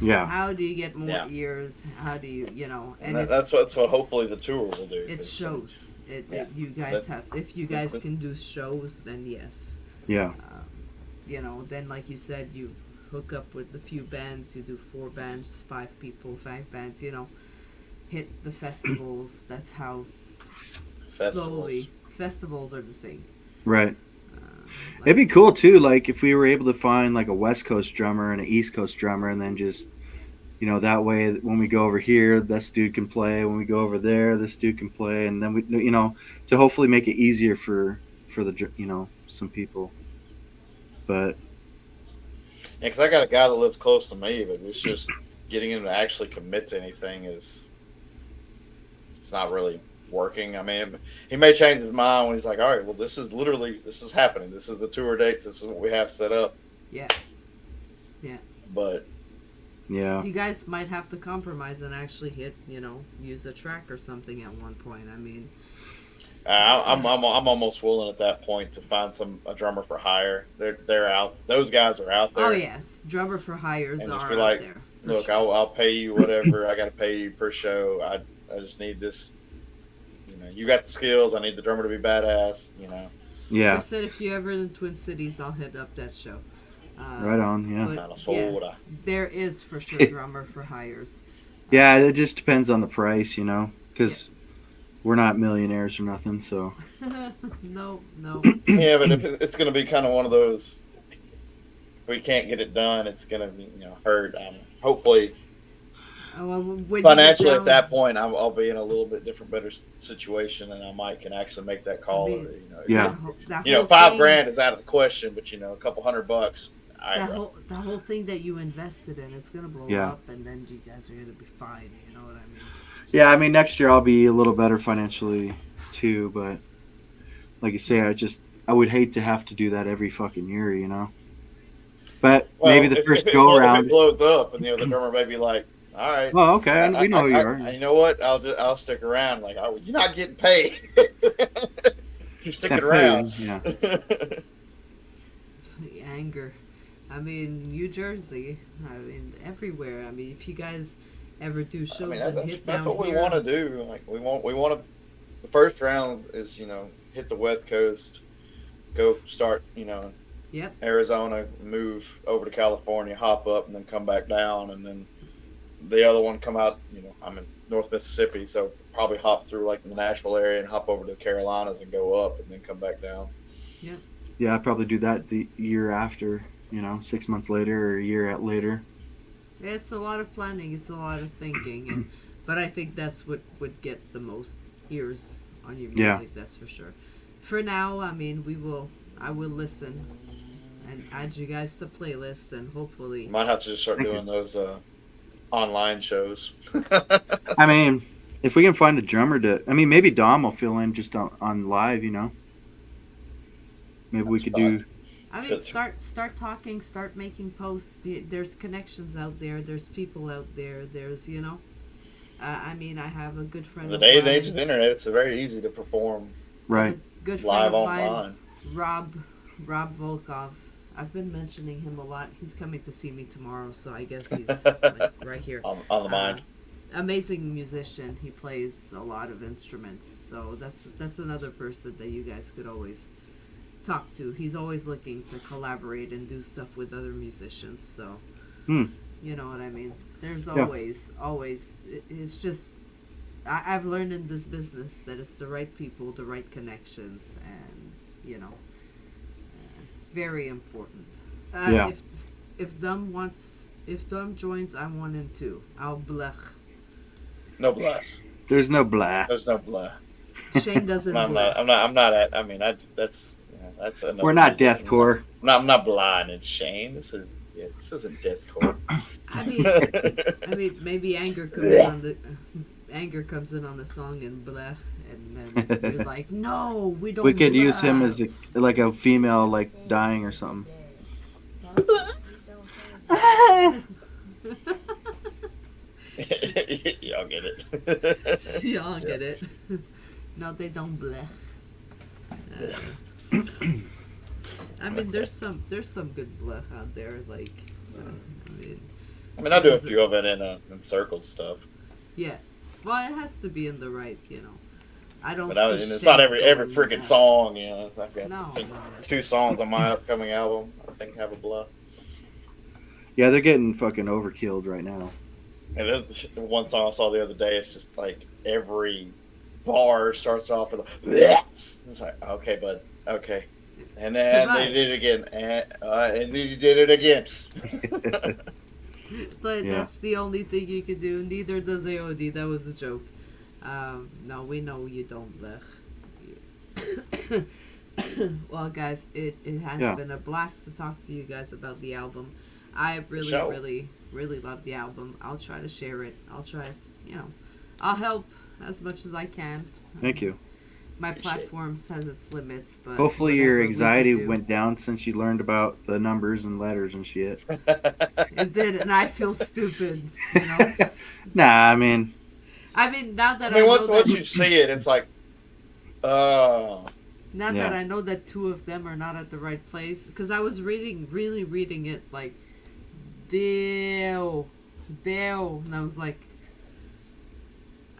Yeah. How do you get more Yeah. ears? How do you, And that's what hopefully the tour will do. it shows. Yeah. You guys have, if you guys can do shows, then yes. Yeah. Then like you said, you hook up with a few bands, you do 4 bands, 5 people, 5 bands, hit the festivals. That's how slowly festivals are the thing. Right. Like, It'd be cool too, like if we were able to find like a West Coast drummer and an East Coast drummer, and then just, that way when we go over here, this dude can play. When we go over there, this dude can play, and then we, to hopefully make it easier for the, some people. But Yeah, because I got a guy that lives close to me, but it's just getting him to actually commit to anything it's not really working. I mean, he may change his mind when he's like, all right, well, this is happening. This is the tour dates. This is what we have set up. Yeah. Yeah. But Yeah. You guys might have to compromise and actually use a track or something at one point. I mean, I'm almost willing at that point to find a drummer for hire. They're out. Those guys are out there. oh yes, drummer for hires And are just out be like, there. for look, sure. I'll pay you whatever I got to pay you per show. I just need this. You got the skills. I need the drummer to be badass. I Yeah. said if you're ever in the Twin Cities, I'll hit up that show. Right on. Yeah. But, Kind of yeah, sorta. there is for sure drummer for hires. Yeah. It just depends on the price, because we're not millionaires or nothing. So. No. Yeah, but if it's going to be kind of one of those, if we can't get it done, it's going to be hurt. Hopefully, When you financially get at down- that point, I'll be in a little bit better situation, and I can actually make that call. I mean, Yeah. that whole $5 thing- grand is out of the question, but a couple $100. All right, bro. that whole thing that you invested in, it's gonna blow Yeah. up, and then you guys are gonna be fine. You know what I mean? Yeah. I mean, next year I'll be a little better financially too, but like you say, I would hate to have to do that every fucking year. But Well, maybe the if first it go blows- if around. it blows up, and the drummer may be like, "All right, Oh, okay. We know who you are. You know what? I'll stick around. Like, oh, you're not getting paid. You're sticking Can't pay around." you, yeah. Anger. I mean, New Jersey. I mean, everywhere. I mean, if you guys ever do shows I mean, and that's hit that's down what we here, want to do. Like, we want to. The first round is hit the West Coast, go start Yep. Arizona, move over to California, hop up, and then come back down, and then the other one come out. I'm in North Mississippi, so probably hop through like the Nashville area and hop over to the Carolinas and go up, and then come back down. Yeah, I'd probably do that the year after, 6 months later or a year later. It's a lot of planning. It's a lot of thinking, but I think that's what would get the most ears on your music. Yeah. That's for sure. For now, I mean, I will listen and add you guys to playlists, and hopefully, Might have to just start Thank doing those online shows. I mean, if we can find a drummer maybe Dom will fill in just on live, Maybe we could do. I mean, start talking, start making posts. There's connections out there. There's people out there. There's I mean, I have a good friend. The of day and mine- age of the internet, it's very easy to perform Right. A good friend live of mine, online. Rob Volkov. I've been mentioning him a lot. He's coming to see me tomorrow, so I guess he's like right here. On the mind. Amazing musician. He plays a lot of instruments, so that's another person that you guys could always talk to. He's always looking to collaborate and do stuff with other musicians. So, Hmm. you know what I mean. There's Yeah. always. It's just I've learned in this business that it's the right people, the right connections, and very important. Yeah. If Dom joins, I'm 1 and 2. I'll blech. No bless. There's no blah. There's no blah. Shane doesn't. I'm blech. not at. I mean, that's enough. We're not deathcore. I'm not blind. It's Shane. This isn't deathcore. I mean, maybe anger comes in on the song and blech, and then you're like, no, we don't. We could use him blech." as like a female, like dying or something. Y'all get it. Y'all get it. No, they don't blech. I mean, there's some good blech out there. Like, I mean, I do a few of it in circle stuff, yeah. Well, it has to be in the right, I don't. but see it's Shane not every going freaking that. song. I've got No, I think no. 2 songs on my upcoming album. I think have a blah. Yeah, they're getting fucking overkilled right now. And there's one song I saw the other day. It's just like every bar starts off with a. It's like, okay, bud, okay, and then too they much. did it again, and then you did it again. But Yeah. that's the only thing you can do. Neither does AOD. That was a joke. No, we know you don't blech. Well, guys, it has Yeah. been a blast to talk to you guys about the album. I really, Show. really really love the album, I'll try to share it. I'll try, you know, I'll help as much as I can. Thank you. My platform has its limits, but Hopefully whatever your we anxiety can do. went down since you learned about the numbers and letters and shit. It did, and I feel stupid. You know. Nah, I mean, I mean, now that I mean, know once that, you see it, it's like, oh. now Yeah. that I know that two of them are not at the right place, because I was really reading it like, Dale, and I was like,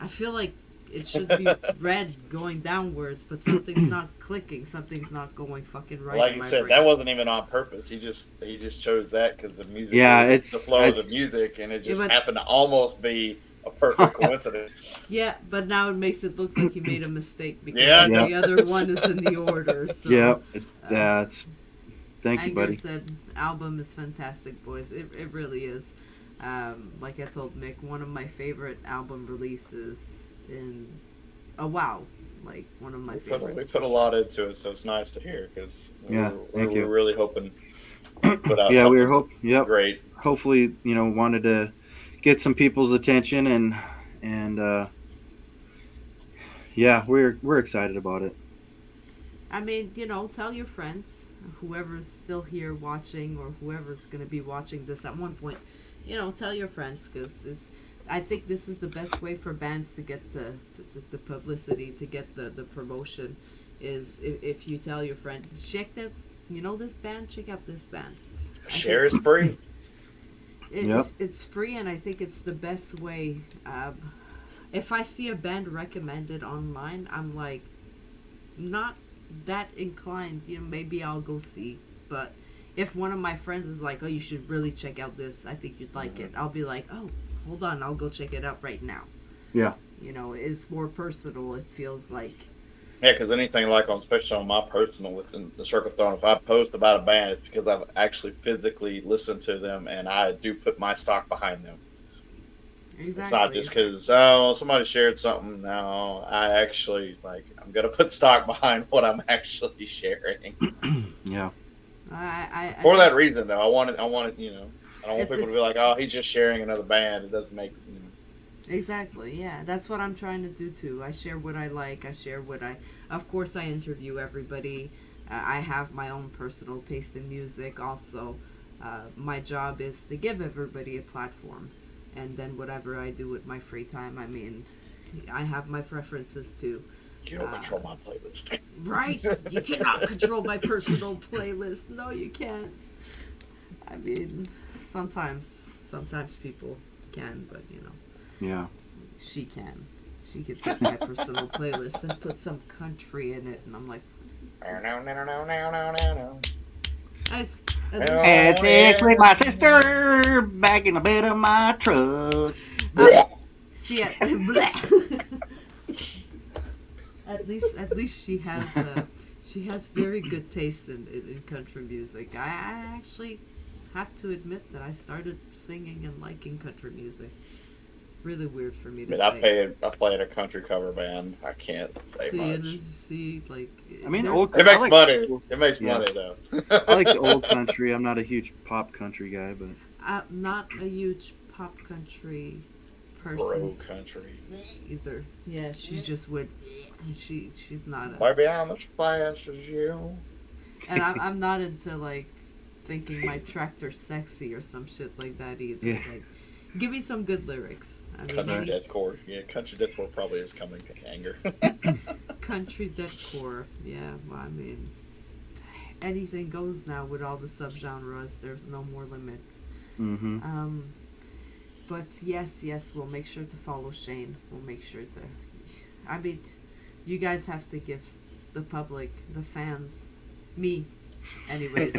I feel like it should be read going downwards, but something's not clicking. Something's not going fucking right. Like in you my said, brain. that wasn't even on purpose. He just chose that because the music, Yeah, was it's- the flow of it's- the music, and it just but- happened to almost be a perfect coincidence. Yeah, but now it makes it look like he made a mistake because Yeah, the yeah. other one is in the order. So, yeah, that's. Thank you, Anger buddy. said, album is fantastic, boys. It really is. Like I told Mick, one of my favorite album releases in a while. Like, one of my favorite. We put a lot into it, so it's nice to hear because Yeah, thank you. we're really hoping to put out Yeah, we were something Yep. great. Hopefully, wanted to get some people's attention and yeah, we're excited about it. I mean, tell your friends, whoever's still here watching or whoever's going to be watching this at one point, tell your friends because I think this is the best way for bands to get the publicity, to get the promotion, is if you tell your friend, check that, this band, check out this band. Share is free. It's free, and I think it's the best way. If I see a band recommended online, I'm like, not that inclined. Maybe I'll go see. But if one of my friends is like, "Oh, you should really check out this. I think you'd like it," I'll be like, "Oh, hold on, I'll go check it out right now." Yeah. It's more personal. It feels like. Yeah, because anything like especially on my personal within the Circle Throne, if I post about a band, it's because I've actually physically listened to them and I do put my stock behind them. Exactly. It's not just because somebody shared something. No, I actually I'm gonna put stock behind what I'm actually sharing. Yeah. For that reason, though, I want it. I don't want people to be like, it's- "Oh, he's just sharing another band." It doesn't make. Exactly, yeah. That's what I'm trying to do too. I share what I like. I share what of course, I interview everybody. I have my own personal taste in music also. My job is to give everybody a platform. And then whatever I do with my free time, I mean, I have my preferences too. You don't control my playlist. Right? You cannot control my personal playlist. No, you can't. I mean, sometimes people can, but Yeah. she can. She could take my personal playlist and put some country in it, and I'm like, It's, Had sex with my sister back in the bed of my truck. see, at least she has very good taste in country music. I actually have to admit that I started singing and liking country music. Really weird for me to say. I play in a country cover band. I can't say much. I mean, there's- old- It makes I like- money. It makes Yeah. money though. I like the old country. I'm not a huge pop country guy, but I'm not a huge pop country person Bro country. either. Yeah, she just would. She's not. Maybe I'm as fast as you. And I'm not into thinking my tractor's sexy or some shit like that either. Yeah. Give me some good lyrics. I mean, Country deathcore. Yeah, country deathcore probably is coming to anger. country deathcore. Yeah, well, I mean, anything goes now with all the subgenres. There's no more limit. mm-hmm. But yes, we'll make sure to follow Shane. We'll make sure to. I mean, you guys have to give the public, the fans, me, anyways.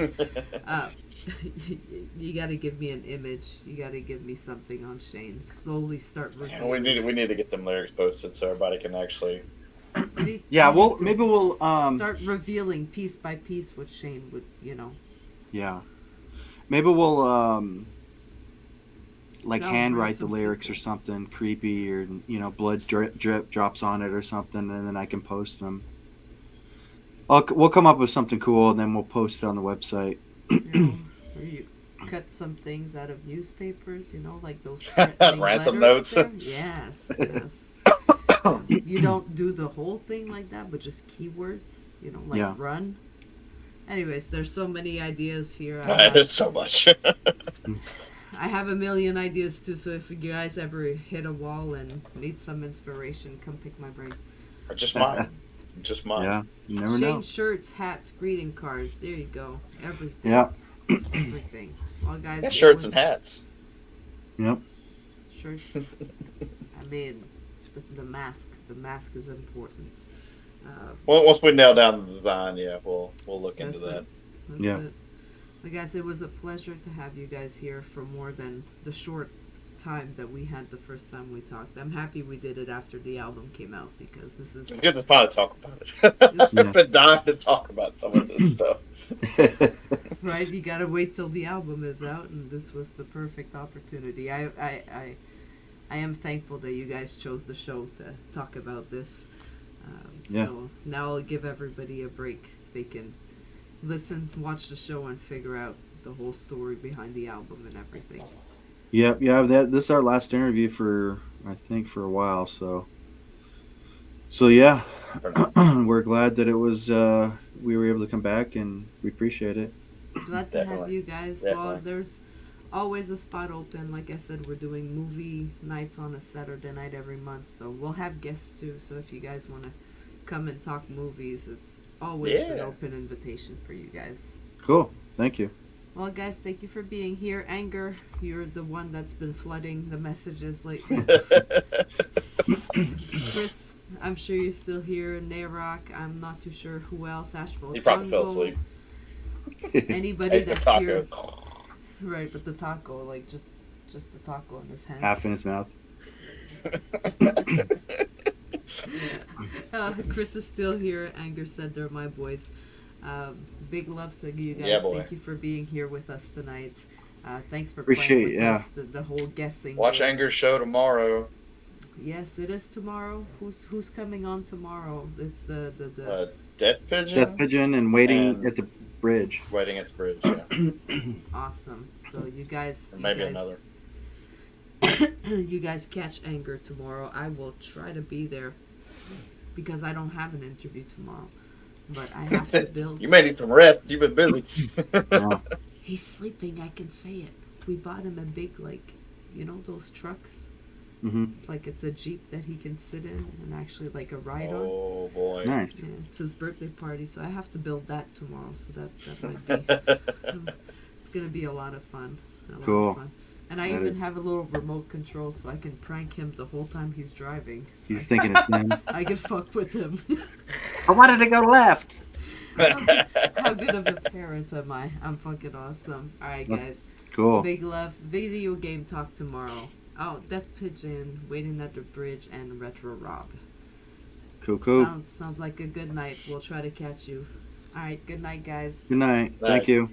You got to give me an image. You got to give me something on Shane. Slowly start Yeah, revealing. we need to get them lyrics posted so everybody can actually. Yeah, we well, need to maybe we'll, start revealing piece by piece what Shane would, Yeah. Maybe we'll That'll handwrite the bring some lyrics people. or something creepy, or blood drip drops on it or something, and then I can post them. We'll come up with something cool and then we'll post it on the website. Or cut some things out of newspapers, like those Ransom notes. there. Yes, yes. You don't do the whole thing like that, but just keywords, like Yeah. run. Anyways, there's so many ideas here. It's so much. I have a million ideas too, so if you guys ever hit a wall and need some inspiration, come pick my brain. Just mine. Just mine. Yeah, you never know. Change shirts, hats, greeting cards. There you go. Everything. Yeah. Everything. Well, guys. Yeah, it shirts was- and hats. Yep. Shirts. I mean, the mask. The mask is important. Well, once we nail down the design, yeah, we'll look into That's that. it. That's Yeah. it. But guys, it was a pleasure to have you guys here for more than the short time that we had the first time we talked. I'm happy we did it after the album came out because this is It's good to finally talk about it. Yeah. I've been dying to talk about some of this stuff. right. You gotta wait till the album is out, and this was the perfect opportunity. I am thankful that you guys chose the show to talk about this. Yeah. So now I'll give everybody a break. They can listen, watch the show, and figure out the whole story behind the album and everything. Yep. Yeah. This is our last interview for I think for a while. So yeah, we're glad that it was we were able to come back, and we appreciate it. Glad to have Definitely. you guys. Well, Definitely. there's always a spot open. Like I said, we're doing movie nights on a Saturday night every month, so we'll have guests too. So if you guys want to come and talk movies, it's always an Yeah. open invitation for you guys. Cool. Thank you. Well, guys, thank you for being here. Anger, you're the one that's been flooding the messages lately. Chris, I'm sure you're still here. Nayrock, I'm not too sure who else. Asheville He probably fell Jungle. asleep. Anybody Ate the that's taco. here. Right, but the taco, like just the taco in his hand. Half in his mouth. Chris is still here. Anger said they're my boys. Big love to you guys. Yeah, boy. Thank you for being here with us tonight. Thanks for Appreciate playing it, with yeah. us. The whole guessing. Watch game. Anger's show tomorrow. Yes, it is tomorrow. Who's coming on tomorrow? It's the Death Pigeon? Death pigeon and waiting And- at the bridge. Waiting at the bridge, yeah. awesome. So you guys, Or maybe another. you guys catch Anger tomorrow. I will try to be there because I don't have an interview tomorrow, but I have to build. You may need some rest. You've been busy. Yeah. He's sleeping. I can say it. We bought him a big, those trucks. Hmm. Like it's a Jeep that he can sit in and actually like a ride on. Oh, boy. Nice. Yeah, it's his birthday party, so I have to build that tomorrow. So that might be. It's gonna be a lot of fun. A lot Cool. of fun. And I That even is- have a little remote control so I can prank him the whole time he's driving. He's thinking it's him. I can fuck with him. But why did it go left? How good of a parent am I? I'm fucking awesome. Alright, guys. Cool. Big love. Video game talk tomorrow. Oh, Death Pigeon, Waiting at the Bridge, and Retro Rob. Cool. Sounds like a good night. We'll try to catch you. Alright, good night, guys. Good night. Night. Thank you.